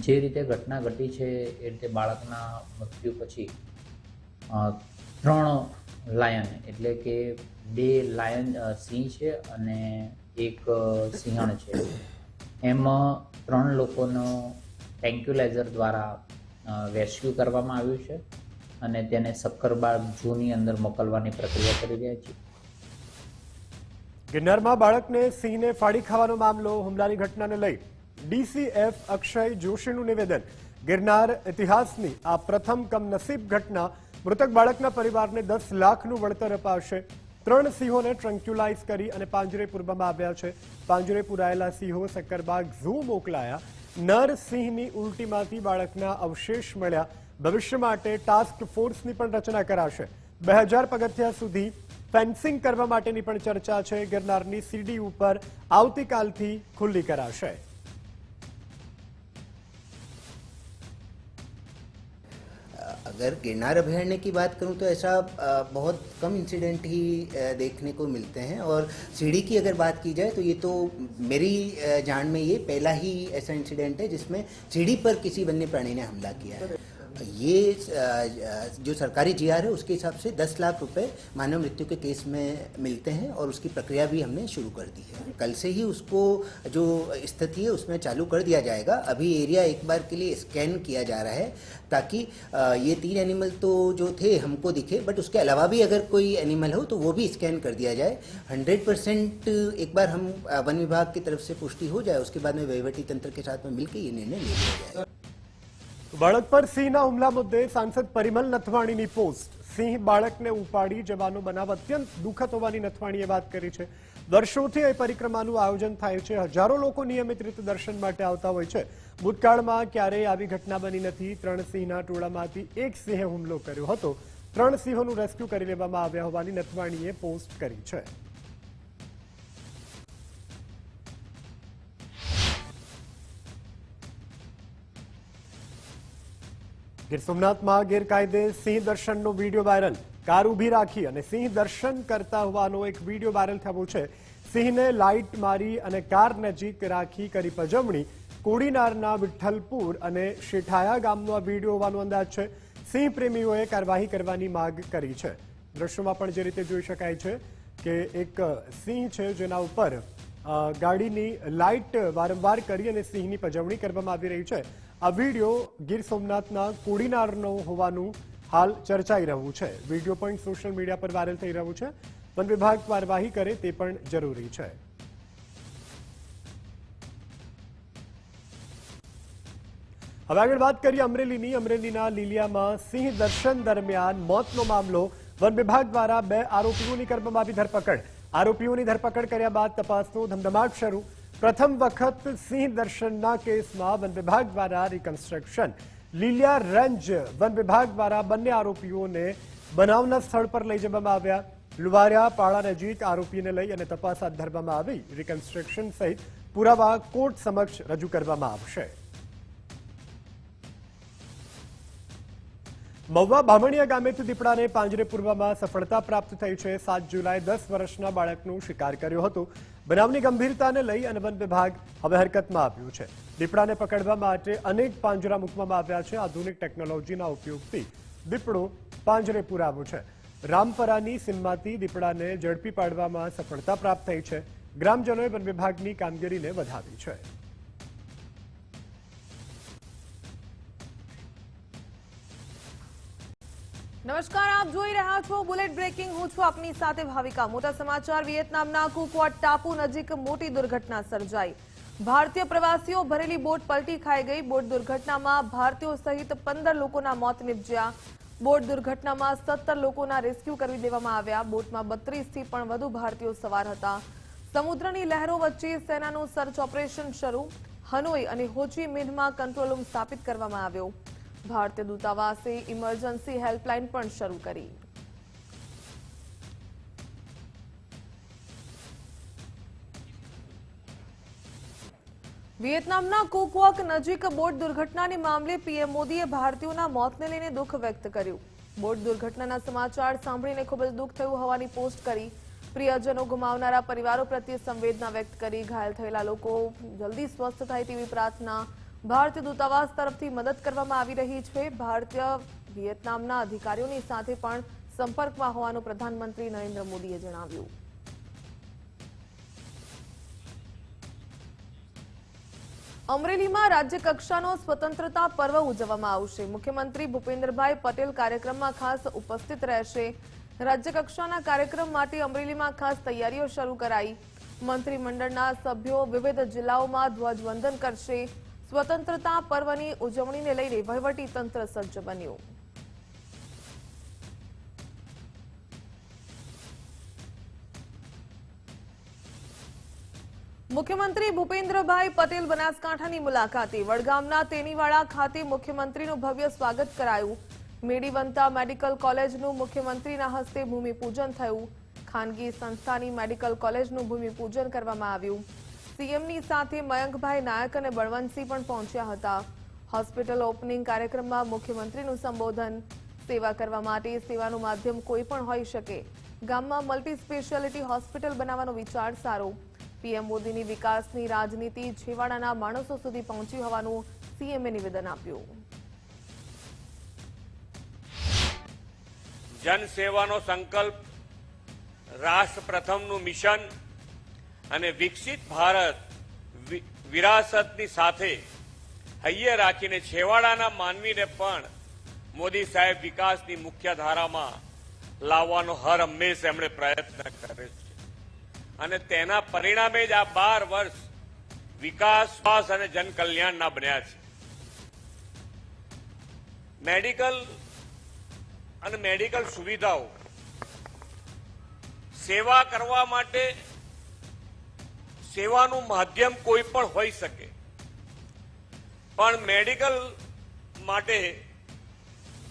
જે રીતે ઘટના ઘટી છે એ રીતે બાળકના મૃત્યુ પછી 3 લાયન એટલે કે 2 લાયન સિંહ છે અને 1 સિંહણ છે. એમાં 3 લોકોનો ટ્રેન્ક્યુલાઇઝર દ્વારા રેસ્ક્યુ કરવામાં આવ્યું છે અને તેને સક્કરબાગ ઝૂની અંદર મોકલવાની પ્રક્રિયા કરી રહ્યા છે. ગિરનારમાં બાળકને સિંહને ફાડી ખાવાનો મામલો. હુમલાની ઘટનાને લઈ DCF અક્ષય જોશીનું નિવેદન. ગિરનાર ઇતિહાસની આ પ્રથમ કમનસીબ ઘટના. મૃતક બાળકના પરિવારને 10 લાખનું વળતર અપાશે. 3 સિંહોને ટ્રંક્યુલાઇઝ કરી અને પાંજરે પૂરવામાં આવ્યા છે. પાંજરે પુરાયેલા સિંહો સક્કરબાગ ઝૂ મોકલાયા. નર સિંહની ઉલટીમાંથી બાળકના અવશેષ મળ્યા. ભવિષ્ય માટે ટાસ્ક ફોર્સની પણ રચના કરાશે. 2000 પગથિયા સુધી ફેન્સિંગ કરવા માટેની પણ ચર્ચા છે. ગિરનારની સીડી ઉપર આવતીકાલથી ખુલ્લી કરાશે. अगर गिरनार अभयारण्य की बात करूं तो ऐसा बहुत कम इंसिडेंट ही देखने को मिलते हैं और सीढ़ी की अगर बात की जाए तो ये तो मेरी जान में ये पहला ही ऐसा इंसिडेंट है जिसमें सीढ़ी पर किसी वन्य प्राणी ने हमला किया है. ये जो सरकारी GR है उसके हिसाब से 10 लाख रुपए मानव मृत्यु के केस में मिलते हैं और उसकी प्रक्रिया भी हमने शुरू कर दी है. कल से ही उसको जो स्थिति है उसमें चालू कर दिया जाएगा. अभी एरिया एक बार के लिए स्कैन किया जा रहा है ताकि ये 3 एनिमल तो जो थे हमको दिखे, बट उसके अलावा भी अगर कोई एनिमल हो तो वो भी स्कैन कर दिया जाए. 100% एक बार हम वन विभाग की तरफ से पुष्टि हो जाए उसके बाद में वहीवटी तंत्र के साथ में मिलकर ये निर्णय ले लिया जाए. બાળક પર સિંહના હુમલા મુદ્દે સાંસદ પરિમલ નથવાણીની પોસ્ટ. સિંહ બાળકને ઉપાડી જવાનો બનાવ અત્યંત દુઃખદ હોવાની નથવાણીએ વાત કરી છે. વર્ષોથી એ પરિક્રમાનું આયોજન થાય છે. હજારો લોકો નિયમિત રીતે દર્શન માટે આવતા હોય છે. ભૂતકાળમાં ક્યારેય આવી ઘટના બની નથી. 3 સિંહના ટોળામાંથી 1 સિંહે હુમલો કર્યો હતો. 3 સિંહોનું રેસ્ક્યુ કરી લેવામાં આવ્યા હોવાની નથવાણીએ પોસ્ટ કરી છે. ગીર સોમનાથમાં ગેરકાયદે સિંહ દર્શનનો વિડીયો વાયરલ. કાર ઊભી રાખી અને સિંહ દર્શન કરતા હોવાનો એક વિડીયો વાયરલ થયો છે. સિંહને લાઇટ મારી અને કાર નજીક રાખી કરી પજવણી. કોડીનારના વિઠ્ઠલપુર અને શેઠાયા ગામનો આ વિડીયો હોવાનો અંદાજ છે. સિંહ પ્રેમીઓએ કાર્યવાહી કરવાની માંગ કરી છે. દ્રશ્યોમાં પણ જે રીતે જોઈ શકાય છે કે એક સિંહ છે જેના ઉપર ગાડીની લાઇટ વારંવાર કરી અને સિંહની પજવણી કરવામાં આવી રહી છે. આ વિડીયો ગીર સોમનાથના કોડીનારનો હોવાનું હાલ ચર્ચાઈ રહ્યું છે. વિડીયો પણ સોશિયલ મીડિયા પર વાયરલ થઈ રહ્યું છે. વન વિભાગ કાર્યવાહી કરે તે પણ જરૂરી છે. હવે આગળ વાત કરીએ અમરેલીની. અમરેલીના લીલિયામાં સિંહ દર્શન દરમિયાન મોતનો મામલો. વન વિભાગ દ્વારા 2 આરોપીઓની કરવામાં આવી ધરપકડ. આરોપીઓની ધરપકડ કર્યા બાદ તપાસનો ધમધમાટ શરૂ. પ્રથમ વખત સિંહ દર્શનના કેસમાં વન વિભાગ દ્વારા રિકન્સ્ટ્રક્શન લીલિયા રેન્જ વન વિભાગ દ્વારા બંને આરોપીઓને બનાવના સ્થળ પર લઈ જવામાં આવ્યા. લુવારિયા પાળા નજીક આરોપીને લઈ અને તપાસ હાથ ધરવામાં આવી. રિકન્સ્ટ્રક્શન સહિત પુરાવા કોર્ટ સમક્ષ રજૂ કરવામાં આવશે. મહુવા બામણીયા ગામેથી દીપડાને પાંજરે પૂરવામાં સફળતા પ્રાપ્ત થઈ છે. 7 જુલાઈ 10 વર્ષના બાળકનું શિકાર કર્યો હતો. બનાવની ગંભીરતાને લઈ અને વન વિભાગ હવે હરકતમાં આવ્યું છે. દીપડાને પકડવા માટે અનેક પાંજરા મૂકવામાં આવ્યા છે. આધુનિક ટેકનોલોજીના ઉપયોગથી દીપડો પાંજરે પુરાવો છે. રામપરાની સીમમાંથી દીપડાને ઝડપી પાડવામાં સફળતા પ્રાપ્ત થઈ છે. ગ્રામજનોએ વન વિભાગની કામગીરીને વધાવી છે. નમસ્કાર, આપ જોઈ રહ્યા છો બુલેટ બ્રેકિંગ. હું છું આપની સાથે ભાવિકા. મોટા સમાચાર. વિયેતનામના કુકવોટ ટાપુ નજીક મોટી દુર્ઘટના સર્જાઈ. ભારતીય પ્રવાસીઓ ભરેલી બોટ પલટી ખાઈ ગઈ. બોટ દુર્ઘટનામાં ભારતીયો સહિત 15 લોકોના મોત નિપજ્યા. બોટ દુર્ઘટનામાં 17 લોકોના રેસ્ક્યુ કરી દેવામાં આવ્યા. બોટમાં 32 થી પણ વધુ ભારતીયો સવાર હતા. સમુદ્રની લહેરો વચ્ચે સેનાનું સર્ચ ઓપરેશન શરૂ. હનોઈ અને હોચી મિન્હમાં કંટ્રોલ રૂમ સ્થાપિત કરવામાં આવ્યો. ભારતીય દૂતાવાસે ઇમરજન્સી હેલ્પલાઇન પણ શરૂ કરી. વિયેતનામના કુકવોક નજીક બોટ દુર્ઘટનાને મામલે પીએમ મોદીએ ભારતીયોના મોતને લઈને દુઃખ વ્યક્ત કર્યું. બોટ દુર્ઘટનાના સમાચાર સાંભળીને ખૂબ જ દુઃખ થયું હોવાની પોસ્ટ કરી. પ્રિયજનો ગુમાવનારા પરિવારો પ્રત્યે સંવેદના વ્યક્ત કરી. ઘાયલ થયેલા લોકો જલ્દી સ્વસ્થ થાય તેવી પ્રાર્થના. ભારતીય દૂતાવાસ તરફથી મદદ કરવામાં આવી રહી છે. ભારતીય વિયેતનામના અધિકારીઓની સાથે પણ સંપર્કમાં હોવાનું પ્રધાનમંત્રી નરેન્દ્ર મોદીએ જણાવ્યું. અમરેલીમાં રાજ્ય કક્ષાનો સ્વતંત્રતા પર્વ ઉજવવામાં આવશે. મુખ્યમંત્રી ભૂપેન્દ્રભાઈ પટેલ કાર્યક્રમમાં ખાસ ઉપસ્થિત રહેશે. રાજ્ય કક્ષાના કાર્યક્રમ માટે અમરેલીમાં ખાસ તૈયારીઓ શરૂ કરાઈ. મંત્રીમંડળના સભ્યો વિવિધ જિલ્લાઓમાં ધ્વજવંદન કરશે. સ્વતંત્રતા પર્વની ઉજવણીને લઈને વહીવટી તંત્ર સજ્જ બન્યું. મુખ્યમંત્રી ભૂપેન્દ્રભાઈ પટેલ બનાસકાંઠાની મુલાકાતે. વડગામના તેનીવાડા ખાતે મુખ્યમંત્રીનું ભવ્ય સ્વાગત કરાયું. મેડીવંતા મેડિકલ કોલેજનું મુખ્યમંત્રીના હસ્તે ભૂમિપૂજન થયું. ખાનગી સંસ્થાની મેડિકલ કોલેજનું ભૂમિપૂજન કરવામાં આવ્યું. સીએમની સાથે મયંકભાઈ નાયક અને બળવંતસિંહ પણ પહોંચ્યા હતા. હોસ્પિટલ ઓપનિંગ કાર્યક્રમમાં મુખ્યમંત્રીનું સંબોધન. સેવા કરવા માટે સેવાનું માધ્યમ કોઈ પણ હોઈ શકે. ગામમાં મલ્ટી સ્પેશિયાલિટી હોસ્પિટલ બનાવવાનો વિચાર સારો. પીએમ મોદીની વિકાસની રાજનીતિ છેવાડાના માણસો સુધી પહોંચી હોવાનું સીએમએ નિવેદન આપ્યું. જનસેવાનો સંકલ્પ, રાષ્ટ્ર પ્રથમનું મિશન અને વિકસિત ભારત વિરાસતની સાથે હૈયે રાખીને છેવાડાના માનવીને પણ મોદી સાહેબ વિકાસની મુખ્ય ધારામાં લાવવાનો હર હંમેશ એમણે પ્રયત્ન કરે છે અને તેના પરિણામે જ આ 12 વર્ષ વિકાસ અને જનકલ્યાણના બન્યા છે. મેડિકલ અને મેડિકલ સુવિધાઓ સેવા કરવા માટે સેવાનું માધ્યમ કોઈ પણ હોઈ શકે, પણ મેડિકલ માટે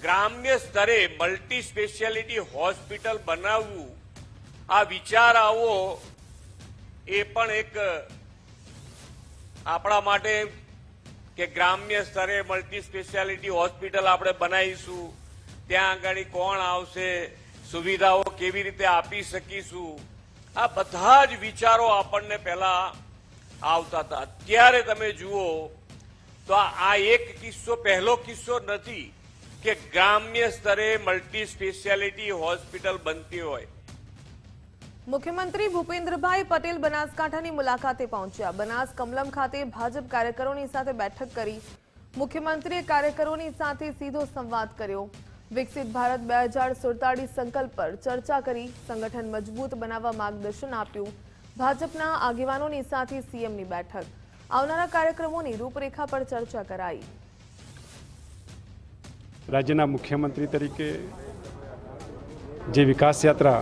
ગ્રામ્ય સ્તરે મલ્ટી સ્પેશિયાલિટી હોસ્પિટલ બનાવવું, આ વિચાર આવવો એ પણ એક આપણા માટે કે ગ્રામ્ય સ્તરે મલ્ટી સ્પેશિયાલિટી હોસ્પિટલ આપણે બનાવીશું, ત્યાં આગળ કોણ આવશે, સુવિધાઓ કેવી રીતે આપી શકીશું, આ બધા જ વિચારો આપણને પહેલા આવતા હતા. અત્યારે તમે જુઓ તો આ એક કિસ્સો પહેલો કિસ્સો નથી કે ગ્રામ્ય સ્તરે મલ્ટી સ્પેશિયાલિટી હોસ્પિટલ બનતી હોય. મુખ્યમંત્રી ભૂપેન્દ્રભાઈ પટેલ બનાસકાંઠાની મુલાકાતે પહોંચ્યા. બનાસ કમલમ ખાતે ભાજપ કાર્યકરોની સાથે બેઠક કરી. મુખ્યમંત્રીએ કાર્યકરોની સાથે સીધો સંવાદ કર્યો. વિકસિત ભારત 2047 સંકલ્પ પર ચર્ચા કરી. સંગઠન મજબૂત બનાવવા માર્ગદર્શન આપ્યું. ભાજપના આગેવાનોની સાથે સીએમની બેઠક. આવનારા કાર્યક્રમોની રૂપરેખા પર ચર્ચા કરાઈ. રાજ્યના મુખ્યમંત્રી તરીકે જે વિકાસ યાત્રા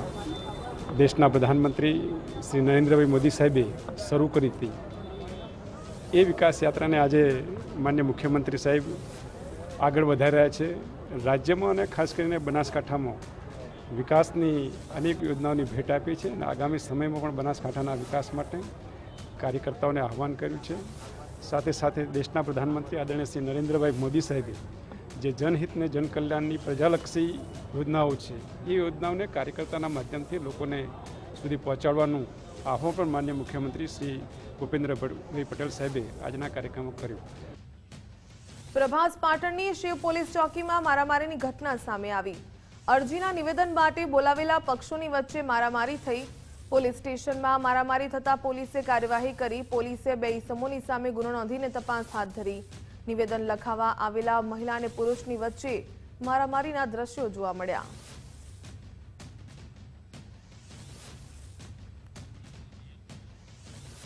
દેશના પ્રધાનમંત્રી શ્રી નરેન્દ્રભાઈ મોદી સાહેબે શરૂ કરી હતી એ વિકાસ યાત્રાને આજે માન્ય મુખ્યમંત્રી સાહેબ આગળ વધારી રહ્યા છે. રાજ્યમાં અને ખાસ કરીને બનાસકાંઠામાં વિકાસની અનેક યોજનાઓની ભેટ આપી છે અને આગામી સમયમાં પણ બનાસકાંઠાના વિકાસ માટે કાર્યકર્તાઓને આહવાન કર્યું છે. સાથે સાથે દેશના પ્રધાનમંત્રી આદરણીય શ્રી નરેન્દ્રભાઈ મોદી સાહેબે જે જનહિતને જનકલ્યાણની પ્રજાલક્ષી યોજનાઓ છે એ યોજનાઓને કાર્યકર્તાના માધ્યમથી લોકોને સુધી પહોંચાડવાનું આહવાન પણ માન્ય મુખ્યમંત્રી શ્રી ભૂપેન્દ્રભાઈ પટેલ સાહેબે આજના કાર્યક્રમમાં કર્યું. પ્રભાસ પાટણની શિવ પોલીસ ચોકીમાં મારામારીની ઘટના સામે આવી. અરજીના નિવેદન માટે બોલાવેલા પક્ષોની વચ્ચે મારામારી થઈ. પોલીસ સ્ટેશનમાં મારામારી થતા પોલીસે કાર્યવાહી કરી. પોલીસે 2 ઇસમોની સામે ગુનો નોંધીને તપાસ હાથ ધરી. નિવેદન લખાવવા આવેલા મહિલા અને પુરુષની વચ્ચે મારામારીના દ્રશ્યો જોવા મળ્યા.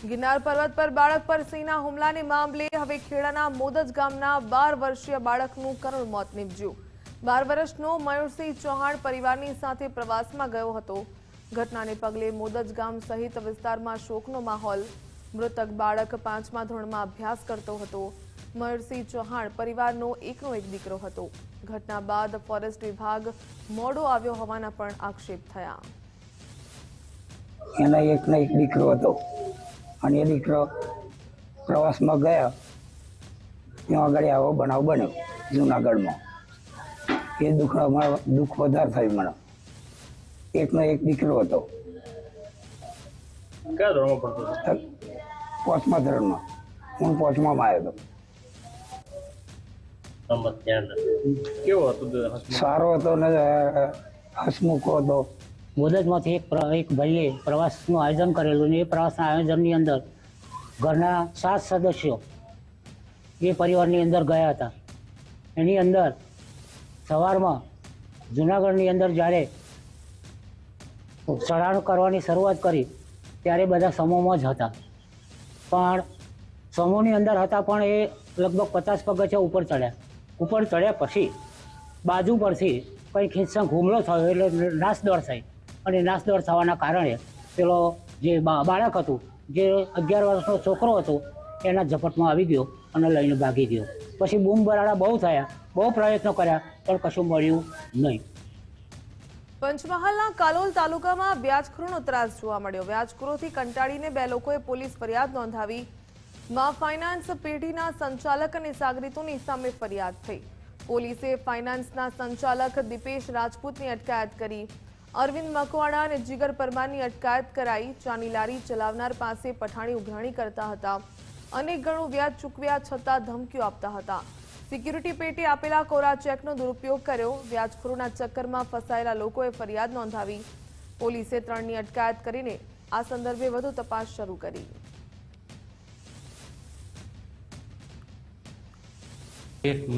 ગિરનાર પર્વત પર બાળક પર સિંહના હુમલાને મામલે હવે ખેડાના મોદજ ગામના 12 વર્ષીય બાળકનું કરુણ મોત નીપજ્યું. 12 વર્ષનો મયુરસિંહ ચૌહાણ પરિવારની સાથે પ્રવાસમાં ગયો હતો. ઘટનાને પગલે મોદજ ગામ સહિત વિસ્તારમાં શોકનો માહોલ. મૃતક બાળક 5મા ધોરણમાં અભ્યાસ કરતો હતો. મયુરસિંહ ચૌહાણ પરિવારનો એકનો એક દીકરો હતો. ઘટના બાદ ફોરેસ્ટ વિભાગ મોડો આવ્યો હોવાના પણ આક્ષેપ થયા. એના એકનો એક દીકરો હતો અને એ દીકરો પ્રવાસમાં ગયા ત્યાં આગળ આવો બનાવ બન્યો જૂનાગઢમાં. એ દુઃખ વધારે થયું મને. એકનો એક દીકરો હતો. કયા ધોરણમાં ભણતો હતો? 5મા ધોરણમાં. હું 5મામાં આવ્યો હતો. સારો હતો ને હસમુખો હતો. મોદજમાંથી એક ભાઈએ પ્રવાસનું આયોજન કરેલું ને એ પ્રવાસના આયોજનની અંદર ઘરના 7 સદસ્યો એ પરિવારની અંદર ગયા હતા. એની અંદર સવારમાં જૂનાગઢની અંદર જ્યારે ચઢાણ કરવાની શરૂઆત કરી ત્યારે બધા સમૂહમાં જ હતા. પણ સમૂહની અંદર હતા પણ એ લગભગ 50 પગથિયા ઉપર ચડ્યા. ઉપર ચડ્યા પછી બાજુ પરથી કંઈક હિંસક હુમલો થયો એટલે નાસદોડ થઈ. અને નાસદોડ થવાના કારણે પેલો જે બાળક હતું જે 11 વર્ષનો છોકરો હતો એના ઝપટમાં આવી ગયો અને લઈને ભાગી ગયો. પછી બૂમ બરાડા બહુ થયા, બહુ પ્રયત્નો કર્યા પણ કશું મળ્યું નહીં. પંચમહાલના કાલોલ તાલુકામાં વ્યાજખોરોનો ત્રાસ જોવા મળ્યો. વ્યાજખોરોથી કંટાળીને 2 લોકોએ પોલીસ ફરિયાદ નોંધાવી. મા ફાઇનાન્સ પેઢીના સંચાલક અને સાગરીતોની સામે ફરિયાદ થઈ. પોલીસે ફાઇનાન્સના સંચાલક દીપેશ રાજપૂતની અટકાયત કરી. અરવિંદ મકવાણા અને જીગર પરમારની અટકાયત કરાઈ. ચાની લારી ચલાવનાર પાસે પઠાણી ઉઘરાણી કરતા હતા. અનેક ગણું વ્યાજ ચૂકવ્યા છતાં ધમકીઓ આપતા હતા. સિક્યુરિટી પેટે આપેલા કોરા ચેકનો દુરુપયોગ કર્યો. વ્યાજખોરોના ચક્કરમાં ફસાયેલા લોકોએ ફરિયાદ નોંધાવી. પોલીસે 3ની અટકાયત કરીને આ સંદર્ભે વધુ તપાસ શરૂ કરી.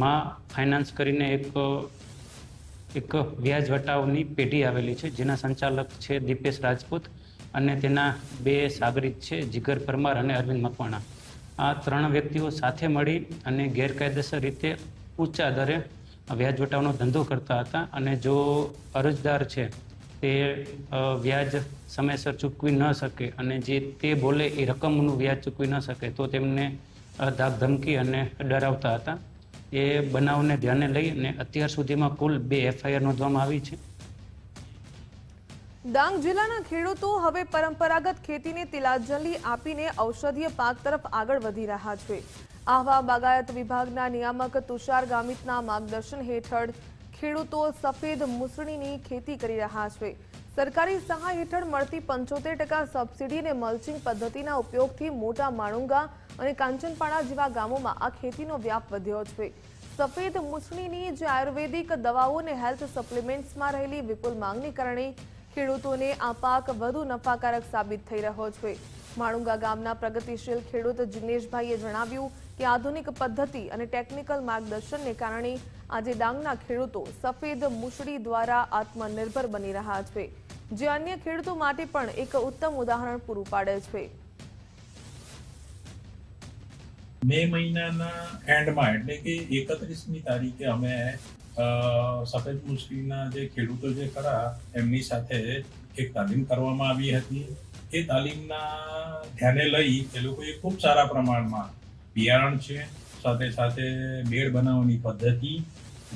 માં ફાઇનાન્સ કરીને એક વ્યાજ વટાવની પેઢી આવેલી છે જેના સંચાલક છે દીપેશ રાજપૂત અને તેના 2 સાગરીત છે જીગર પરમાર અને અરવિંદ મકવાણા. આ 3 વ્યક્તિઓ સાથે મળી અને ગેરકાયદેસર રીતે ઊંચા દરે વ્યાજ વટાવનો ધંધો કરતા હતા. અને જો અરજદાર છે તે વ્યાજ સમયસર ચૂકવી ન શકે અને જે તે બોલે એ રકમનું વ્યાજ ચૂકવી ન શકે તો તેમને ધાક ધમકી અને ડરાવતા હતા. એ બનાવને ધ્યાને લઈ અને અત્યાર સુધીમાં કુલ 2 FIR નોંધવામાં આવી છે. ડાંગ જિલ્લાના ખેડૂતો હવે પરંપરાગત ખેતીને તિલાંજલિ આપીને ઔષધીય પાક તરફ આગળ વધી રહ્યા છે. આહવા બાગાયત વિભાગના નિયામક તુષાર ગામિતના માર્ગદર્શન હેઠળ ખેડૂતો સફેદ મૂસળીની ખેતી કરી રહ્યા છે. સરકારી સહાય હેઠળ મળતી 75% સબસિડી અને મલ્ચિંગ પદ્ધતિના ઉપયોગથી મોટા માણુંગા અને કાંચનપાડા જેવા ગામોમાં આ ખેતીનો વ્યાપ વધ્યો છે. સફેદ મૂસળીની જે આયુર્વેદિક દવાઓ અને હેલ્થ સપ્લિમેન્ટ્સમાં રહેલી વિપુલ માંગને કારણે ખેડૂતોને આ પાક વધુ નફાકારક સાબિત થઈ રહ્યો છે. માણુંગા ગામના પ્રગતિશીલ ખેડૂત જિગ્નેશભાઈએ જણાવ્યું કે આધુનિક પદ્ધતિ અને ટેકનિકલ માર્ગદર્શનને કારણે આજે ડાંગના ખેડૂતો સફેદ મૂસળી દ્વારા આત્મનિર્ભર બની રહ્યા છે, જે અન્ય ખેડૂતો માટે પણ એક ઉત્તમ ઉદાહરણ પૂરું પાડે છે. મે મહિનાના એન્ડમાં એટલે કે 31મી તારીખે અમે સફેદ મૂસળીના જે ખેડૂતો જે ખરા એમની સાથે એક તાલીમ કરવામાં આવી હતી. એ તાલીમના ધ્યાને લઈ એ લોકોએ ખૂબ સારા પ્રમાણમાં બિયારણ છે, સાથે સાથે બેડ બનાવવાની પદ્ધતિ,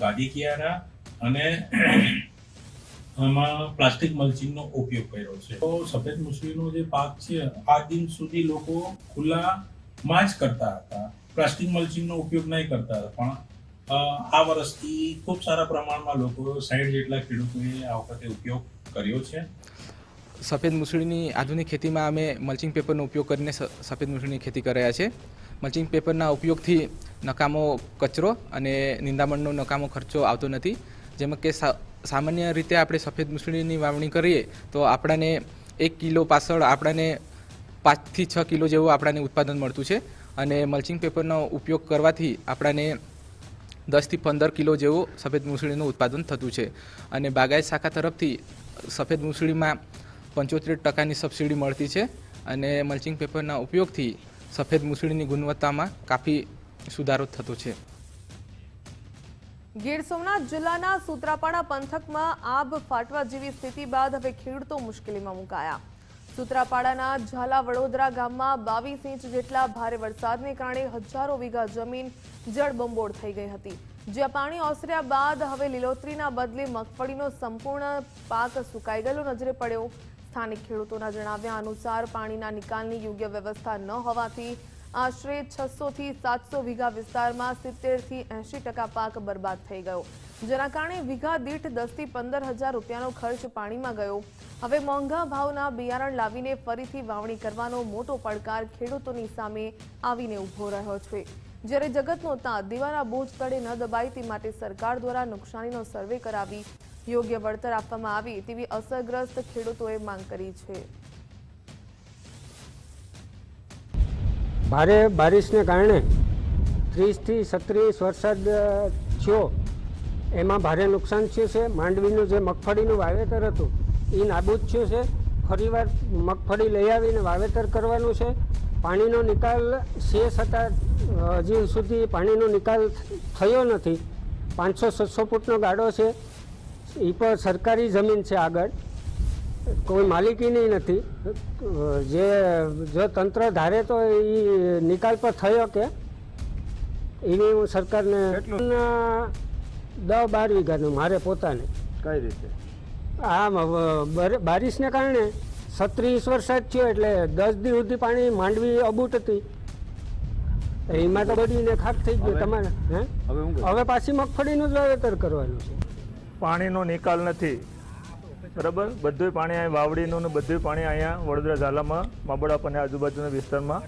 ગાદી કિયારા અને આમાં પ્લાસ્ટિક મલ્ચિંગનો ઉપયોગ કર્યો છે. તો સફેદ મૂસળીનો જે પાક છે આ દિન સુધી લોકો ખુલ્લામાં જ કરતા હતા, પ્લાસ્ટિક મલ્ચિંગનો ઉપયોગ નહીં કરતા હતા. પણ આ વર્ષથી ખૂબ સારા પ્રમાણમાં લોકો 60 જેટલા ખેડૂતોએ આ વખતે ઉપયોગ કર્યો છે. સફેદ મૂસળીની આધુનિક ખેતીમાં અમે મલ્ચિંગ પેપરનો ઉપયોગ કરીને સફેદ મૂસળીની ખેતી કરી રહ્યા છે. મલ્ચિંગ પેપરના ઉપયોગથી નકામો કચરો અને નિંદામણનો નકામો ખર્ચો આવતો નથી. જેમાં કે સામાન્ય રીતે આપણે સફેદ મૂસળીની વાવણી કરીએ તો આપણને 1 કિલો પાછળ આપણને 5 થી 6 કિલો જેવું આપણને ઉત્પાદન મળતું છે. અને મલ્ચિંગ પેપરનો ઉપયોગ કરવાથી આપણને 10 થી 15 કિલો જેવું સફેદ મૂસળીનું ઉત્પાદન થતું છે. અને બાગાયત શાખા તરફથી સફેદ મૂસળીમાં 75% સબસિડી મળતી છે. અને મલ્ચિંગ પેપરના ઉપયોગથી સફેદ મૂસળીની ગુણવત્તામાં કાફી સુધારો થતો છે. ગીર સોમનાથ જિલ્લાના સૂત્રાપાડા પંથકમાં આબ ફાટવા જેવી સ્થિતિ બાદ હવે ખેડૂતો મુશ્કેલીમાં મુકાયા. સૂત્રાપાડાના ઝાલા વડોદરા ગામમાં 22 ઇંચ જેટલા ભારે વરસાદને કારણે હજારો વીઘા જમીન જળબંબોળ થઈ ગઈ હતી. જ્યાં પાણી ઓસર્યા બાદ હવે લીલોતરીના બદલે મગફળીનો સંપૂર્ણ પાક સુકાઈ ગયેલો નજરે પડ્યો. સ્થાનિક ખેડૂતોના જણાવ્યા અનુસાર પાણીના નિકાલની યોગ્ય વ્યવસ્થા ન હોવાથી આશરે 600 થી 700 વીઘા વિસ્તારમાં 70 થી 80% પાક બરબાદ થઈ ગયો. જેના કારણે વીઘા દીઠ 10 થી 15,000 રૂપિયાનો ખર્ચ પાણીમાં ગયો. હવે મોંઘા ભાવના બિયારણ લાવીને ફરીથી વાવણી કરવાનો મોટો પડકાર ખેડૂતોની સામે આવીને ઊભો રહ્યો છે. જ્યારે જગતનો તાત દીવાના બોજ તળે ન દબાય તે માટે સરકાર દ્વારા નુકસાનીનો સર્વે કરાવી યોગ્ય વળતર આપવામાં આવે તેવી અસરગ્રસ્ત ખેડૂતોએ માંગ કરી છે. ભારે બારિશને કારણે 30 થી 36 વરસાદ થયો, એમાં ભારે નુકસાન થયું છે. માંડવીનું જે મગફળીનું વાવેતર હતું એ નાબૂદ થયું છે. ફરીવાર મગફળી લઈ આવીને વાવેતર કરવાનું છે. પાણીનો નિકાલ છે છતાં હજી સુધી પાણીનો નિકાલ થયો નથી. 500-600 ફૂટનો ગાડો છે, એ પર સરકારી જમીન છે, આગળ કોઈ માલિકીની નથી. જો તંત્ર ધારે તો એ નિકાલ પર થયો કે એની હું સરકારને 10-12 વીઘાનું મારે પોતાને. કઈ રીતે? આમ બારિશને કારણે 36 વરસાદ થયો એટલે 10 દી સુધી પાણી માંડવી અબૂટ હતી, એમાં તો બળીને ખાક થઈ ગયું. તમારે હવે પાછી મગફળીનું જ વાવેતર કરવાનું છે. પાણીનો નિકાલ નથી, બરાબર. બધું પાણી અહીં વાવડીનું ને બધું પાણી અહીંયા વડોદરા ઝાલામાં માબડાપ અને આજુબાજુના વિસ્તારમાં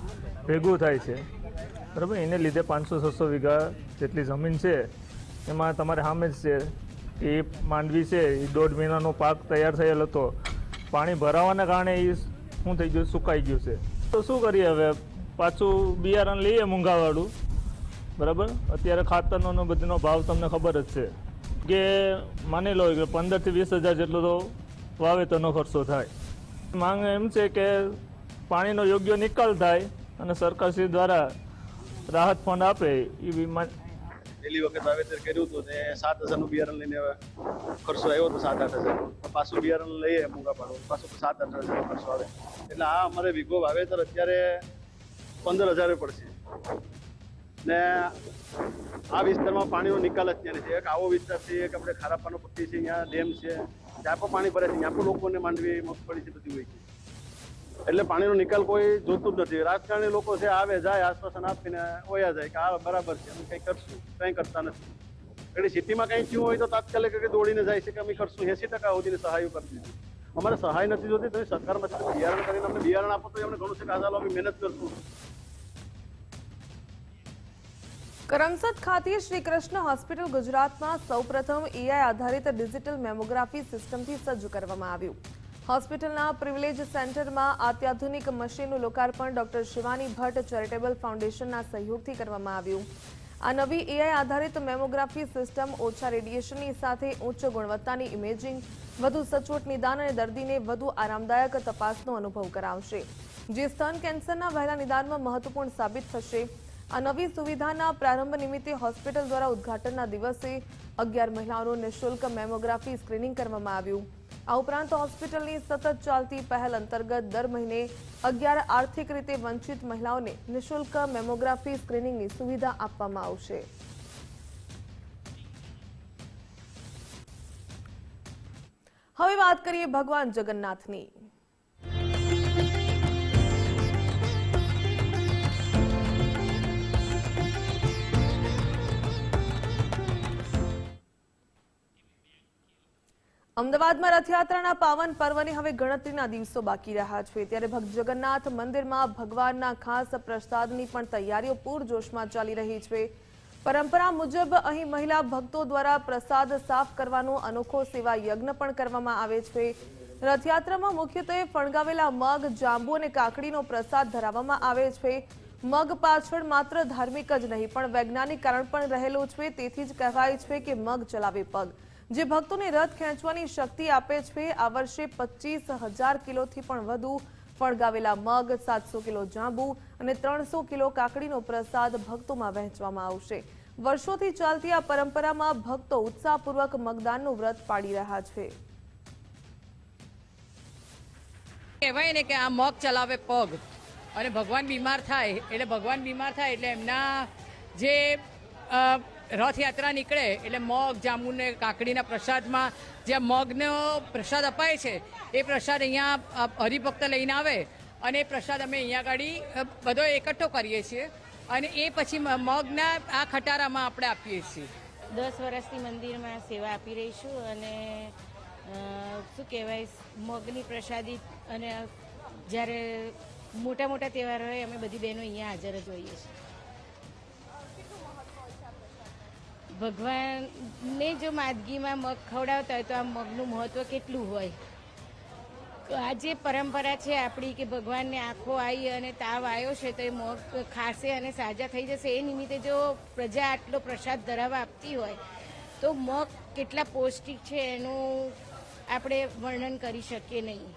ભેગું થાય છે, બરાબર. એને લીધે 500-600 વીઘા જેટલી જમીન છે એમાં તમારે સામે જ છે એ માંડવી છે, એ 1.5 મહિનાનો પાક તૈયાર થયેલ હતો. પાણી ભરાવાના કારણે એ શું થઈ ગયું, સુકાઈ ગયું છે. તો શું કરીએ હવે? પાછું બિયારણ લઈએ મોંઘાવાળું, બરાબર. અત્યારે ખાતરનો બધીનો ભાવ તમને ખબર જ છે કે માની લો કે 15 થી 20 હજાર જેટલો તો વાવેતરનો ખર્ચો થાય. માંગ એમ છે કે પાણીનો યોગ્ય નિકાલ થાય અને સરકારશ્રી દ્વારા રાહત ફંડ આપે. એવી પહેલી વખત વાવેતર કર્યું હતું ને 7,000નું બિયારણ લઈને ખર્ચો આવ્યો હતો, 7-8 હજાર. પાછું બિયારણ લઈએ મોંઘા પાડો, પાછું 7-8 હજારનો ખર્ચો આવે. એટલે આ અમારે વીઘો વાવેતર અત્યારે 15,000 પડશે. ને આ વિસ્તારમાં પાણીનો નિકાલ જ ત્યાં નથી. એક આવો વિસ્તાર છે, એક આપણે ખારાપાનો પટ્ટી છે, અહીંયા ડેમ છે, ત્યાં પણ પાણી ભરે છે, ત્યાં પણ લોકોને માંડવી મગફળી છે બધી હોય છે. એટલે પાણીનો નિકાલ કોઈ જોતું જ નથી. રાજકારણી લોકો છે, આવે જાય, આશ્વાસન આપીને વયા જાય કે આ બરાબર છે, અમે કંઈ કરશું, કંઈ કરતા નથી. એટલે સિટીમાં કંઈ થયું હોય તો તાત્કાલિક દોડીને જાય છે કે અમે કરશું. 80% સુધીની સહાય કરી દીધી. અમારે સહાય નથી જોતી, તમે સરકારમાં બિયારણ કરીને અમને બિયારણ આપો તો અમને ઘણું છે કે આ ચાલો અમે મહેનત કરશું. કરમસદ ખાતે શ્રી કૃષ્ણ હોસ્પિટલ ગુજરાતમાં સૌપ્રથમ AI આધારિત ડિજિટલ મેમોગ્રાફી સિસ્ટમથી સજ્જ કરવામાં આવ્યું. હોસ્પિટલના પ્રિવિલેજ સેન્ટરમાં અત્યાધુનિક મશીનનું લોકાર્પણ ડોક્ટર શિવાની ભટ્ટ ચેરિટેબલ ફાઉન્ડેશનના સહયોગથી કરવામાં આવ્યું. આ નવી AI આધારિત મેમોગ્રાફી સિસ્ટમ ઓછા રેડિયેશનની સાથે ઉચ્ચ ગુણવત્તાની ઇમેજિંગ, વધુ સચોટ નિદાન અને દર્દીને વધુ આરામદાયક તપાસનો અનુભવ કરાવશે, જે સ્તન કેન્સરના વહેલા નિદાનમાં મહત્વપૂર્ણ સાબિત થશે. આ નવી સુવિધાના પ્રારંભ નિમિત્તે હોસ્પિટલ દ્વારા ઉદ્ઘાટનના દિવસે 11 મહિલાઓનું નિઃશુલ્ક મેમોગ્રાફી સ્ક્રીનિંગ કરવામાં આવ્યું. આ ઉપરાંત હોસ્પિટલની સતત ચાલતી પહેલ અંતર્ગત દર મહિને 11 આર્થિક રીતે વંચિત મહિલાઓને નિઃશુલ્ક મેમોગ્રાફી સ્ક્રીનિંગની સુવિધા આપવામાં આવશે. હવે વાત કરીએ ભગવાન જગન્નાથની. અમદાવાદમાં રથયાત્રાના પાવન પર્વની હવે ગણતરીના દિવસો બાકી રહ્યા છે, ત્યારે ભક્ત જગન્નાથ મંદિરમાં ભગવાનના ખાસ પ્રસાદની પણ તૈયારીઓ પૂરજોશમાં ચાલી રહી છે. પરંપરા મુજબ અહીં મહિલા ભક્તો દ્વારા પ્રસાદ સાફ કરવાનો અનોખો સેવા યજ્ઞ પણ કરવામાં આવે છે. રથયાત્રામાં મુખ્યત્વે ફણગાવેલા મગ, જાંબુ અને કાકડીનો પ્રસાદ ધરાવવામાં આવે છે. મગ પાછળ માત્ર ધાર્મિક જ નહીં પણ વૈજ્ઞાનિક કારણ પણ રહેલું છે. તેથી જ કહેવાય છે કે મગ ચલાવે પગ, જે ભક્તોને રથ ખેંચવાની શક્તિ આપે છે. આ વર્ષે 25,000 કિલોથી પણ વધુ ફણગાવેલા મગ, 700 કિલો જાંબુ અને 300 કિલો કાકડીનો પ્રસાદ ભક્તોમાં વહેંચવામાં આવશે. વર્ષોથી ચાલતી આ પરંપરામાં ભક્તો ઉત્સાહપૂર્વક મગદાનનું વ્રત પાડી રહ્યા છે. કહેવાય ને કે આ મગ ચલાવે પગ, અને ભગવાન બીમાર થાય એટલે એમના જે રથયાત્રા નીકળે એટલે મગ, જાંબુ ને કાકડીના પ્રસાદમાં જે મગનો પ્રસાદ અપાય છે એ પ્રસાદ અહીંયા હરિભક્ત લઈને આવે અને એ પ્રસાદ અમે અહીંયા આગળ બધો એકઠો કરીએ છીએ અને એ પછી મગના આ ખટારામાં આપણે આપીએ છીએ. 10 વર્ષથી મંદિરમાં સેવા આપી રહી છું અને શું કહેવાય મગની પ્રસાદી, અને જ્યારે મોટા મોટા તહેવાર હોય અમે બધી બહેનો અહીંયા હાજર જ હોઈએ છીએ. ભગવાનને જો માદગીમાં મગ ખવડાવતા હોય તો આ મગનું મહત્વ કેટલું હોય. આ જે પરંપરા છે આપણી કે ભગવાનને આંખો આવી અને તાવ આવ્યો છે તો એ મગ ખાશે અને સાજા થઈ જશે, એ નિમિત્તે જો પ્રજા આટલો પ્રસાદ ધરાવવા આપતી હોય તો મગ કેટલા પૌષ્ટિક છે એનું આપણે વર્ણન કરી શકીએ નહીં.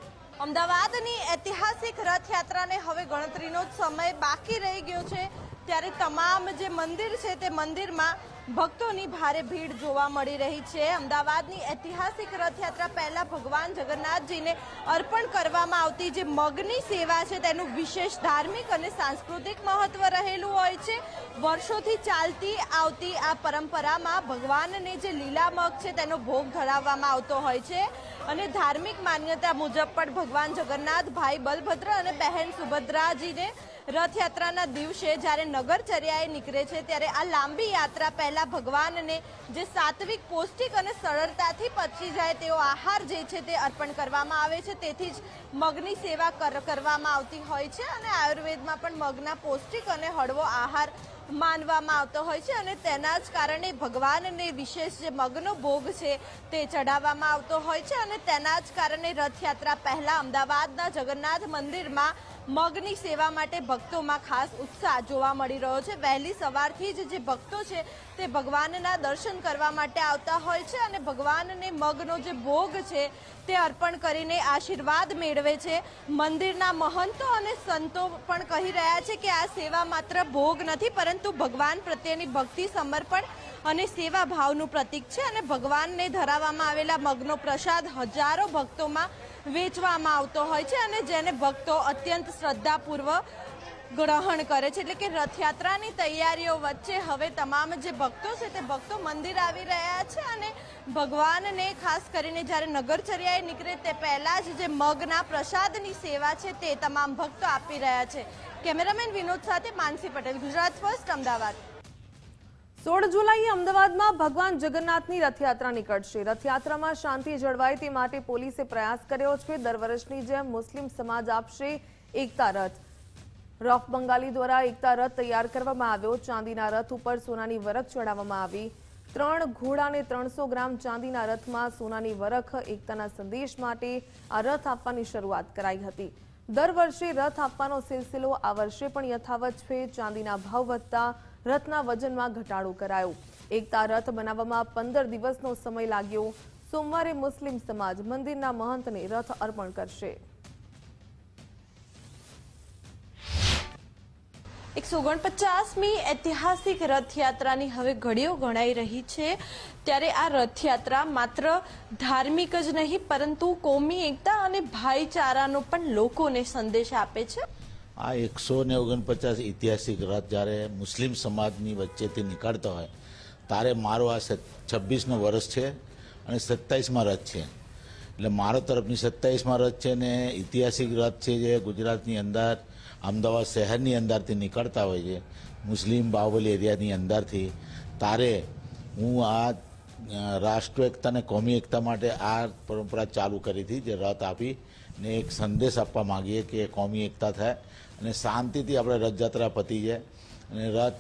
અમદાવાદની ઐતિહાસિક રથયાત્રાને હવે ગણતરીનો જ સમય બાકી રહી ગયો છે, ત્યારે તમામ જે મંદિર છે તે મંદિરમાં ભક્તોની ભારે ભીડ જોવા મળી રહી છે. અમદાવાદની ઐતિહાસિક રથયાત્રા પહેલા ભગવાન જગન્નાથજીને અર્પણ કરવામાં આવતી જે મગની સેવા છે તેનું વિશેષ ધાર્મિક અને સાંસ્કૃતિક મહત્વ રહેલું હોય છે. વર્ષોથી ચાલતી આવતી આ પરંપરામાં ભગવાનને જે લીલા મગ છે તેનો ભોગ ધરાવવામાં આવતો હોય છે અને ધાર્મિક માન્યતા મુજબ પણ ભગવાન જગન્નાથ, ભાઈ બલભદ્ર અને બહેન સુભદ્રાજીને રથયાત્રાના દિવસે જ્યારે નગરચર્યાએ નીકળે છે ત્યારે આ લાંબી યાત્રા પહેલા ભગવાનને જે સાત્વિક, પૌષ્ટિક અને સરળતાથી પચી જાય તેવો આહાર જે છે તે અર્પણ કરવામાં આવે છે. તેથી જ મગની સેવા કરવામાં આવતી હોય છે અને આયુર્વેદમાં પણ મગના પૌષ્ટિક અને હળવો આહાર માનવામાં આવતો હોય છે અને તેના જ કારણે ભગવાનને વિશેષ જે મગનો ભોગ છે તે ચઢાવવામાં આવતો હોય છે અને તેના જ કારણે રથયાત્રા પહેલા અમદાવાદના જગન્નાથ મંદિરમાં મગની સેવા માટે ભક્તોમાં ખાસ ઉત્સાહ જોવા મળી રહ્યો છે. વહેલી સવારથી જ જે ભક્તો છે તે ભગવાનના દર્શન કરવા માટે આવતા હોય છે અને ભગવાનને મગનો જે ભોગ છે તે અર્પણ કરીને આશીર્વાદ મેળવે છે. મંદિરના મહંતો અને સંતો પણ કહી રહ્યા છે કે આ સેવા માત્ર ભોગ નથી પરંતુ ભગવાન પ્રત્યેની ભક્તિ, સમર્પણ અને સેવા ભાવનું પ્રતીક છે અને ભગવાનને ધરાવવામાં આવેલા મગનો પ્રસાદ હજારો ભક્તોમાં વેચવામાં આવતો હોય છે અને જેને ભક્તો અત્યંત શ્રદ્ધાપૂર્વક ગ્રહણ કરે છે. એટલે કે રથયાત્રાની તૈયારીઓ વચ્ચે હવે તમામ જે ભક્તો છે તે ભક્તો મંદિર આવી રહ્યા છે અને ભગવાનને ખાસ કરીને જ્યારે નગરચર્યાએ નીકળે તે પહેલાં જ જે મગના પ્રસાદની સેવા છે તે તમામ ભક્તો આપી રહ્યા છે. કેમેરામેન વિનોદ સાથે માનસી પટેલ, ગુજરાત ફર્સ્ટ, અમદાવાદ. 16 જુલાઈએ અમદાવાદમાં ભગવાન જગન્નાથની રથયાત્રા નીકળશે. રથયાત્રામાં શાંતિ જળવાય તે માટે પોલીસે પ્રયાસ કર્યો છે. દર વર્ષની જેમ મુસ્લિમ સમાજ આપશે એકતા રથ. રફ બંગાલી દ્વારા એકતા રથ તૈયાર કરવામાં આવ્યો. ચાંદીના રથ ઉપર સોનાની વરખ ચડાવવામાં આવી. 3 ઘોડા અને 300 ગ્રામ ચાંદીના રથમાં સોનાની વરખ એકતાના સંદેશ માટે આ રથ આપવાની શરૂઆત કરાઈ હતી. દર વર્ષે રથ આપવાનો સિલસિલો આ વર્ષે પણ યથાવત છે. ચાંદીના ભાવ વધતા રથના વજનમાં ઘટાડો કરાયો. એકતા રથ બનાવવામાં 15 દિવસનો સમય લાગ્યો. સોમવારે મુસ્લિમ સમાજ મંદિરના મહંતને રથ અર્પણ કરશે. 149મી ઐતિહાસિક રથયાત્રાની હવે ઘડીઓ ગણાઈ રહી છે, ત્યારે આ રથયાત્રા માત્ર ધાર્મિક જ નહીં પરંતુ કોમી એકતા અને ભાઈચારાનો પણ લોકોને સંદેશ આપે છે. આ 149 ઐતિહાસિક રથ જ્યારે મુસ્લિમ સમાજની વચ્ચેથી નીકળતો હોય ત્યારે મારો આ 26નો વર્ષ છે અને 27માં રથ છે. એટલે મારો તરફની 27માં રથ છે ને ઐતિહાસિક રથ છે જે ગુજરાતની અંદર અમદાવાદ શહેરની અંદરથી નીકળતા હોય છે મુસ્લિમ બાહુબલી એરિયાની અંદરથી. તારે હું આ રાષ્ટ્ર એકતા અને કોમી એકતા માટે આ પરંપરા ચાલુ કરી હતી, જે રથ આપી ને એક સંદેશ આપવા માગીએ કે કોમી એકતા થાય અને શાંતિથી આપણે રથયાત્રા પતી જાય અને રથ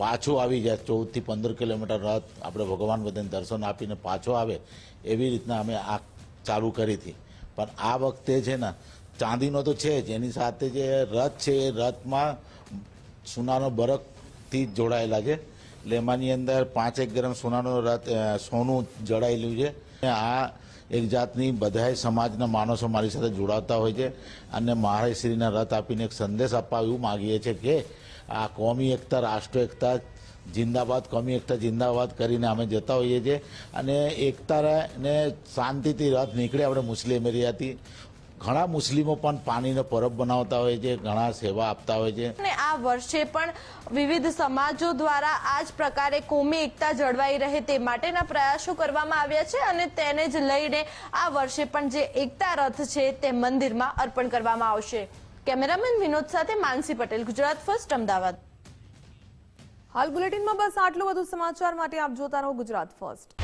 પાછો આવી જાય. 14 થી 15 કિલોમીટર રથ આપણે ભગવાન બધાને દર્શન આપીને પાછો આવે એવી રીતના અમે આ ચાલુ કરી હતી. પણ આ વખતે છે ને ચાંદીનો તો છે જ, એની સાથે જે રથ છે એ રથમાં સોનાનો બરકથી જોડાયેલા છે. એટલે એમાંની અંદર 5 ગ્રામ સોનાનો રથ સોનું જડાયેલું છે. આ એક જાતની બધાય સમાજના માણસો મારી સાથે જોડાતા હોય છે અને મહારાજશ્રીના રથ આપીને એક સંદેશ આપવા એવું માગીએ છીએ કે આ કોમી એકતા, રાષ્ટ્ર એકતા જિંદાબાદ, કોમી એકતા જિંદાબાદ કરીને અમે જતા હોઈએ છીએ અને એકતા ને શાંતિથી રથ નીકળે. આપણે મુસ્લિમ એરિયાથી ઘણા મુસ્લિમો પણ પાણીનો પરબ બનાવતા હોય છે, ઘણા સેવા આપતા હોય છે. અને આ વર્ષે પણ વિવિધ સમાજો દ્વારા આ જ પ્રકારે કોમી એકતા જળવાઈ રહે તે માટેના પ્રયાસો કરવામાં આવ્યા છે અને તેને જ લઈને આ વર્ષે પણ જે એકતા રથ છે તે મંદિરમાં અર્પણ કરવામાં આવશે. કેમેરામેન વિનોદ સાથે માનસી પટેલ, ગુજરાત ફર્સ્ટ, અમદાવાદ. હાલ બુલેટિનમાં બસ આટલું. વધુ સમાચાર માટે આપ જોતા રહો ગુજરાત ફર્સ્ટ.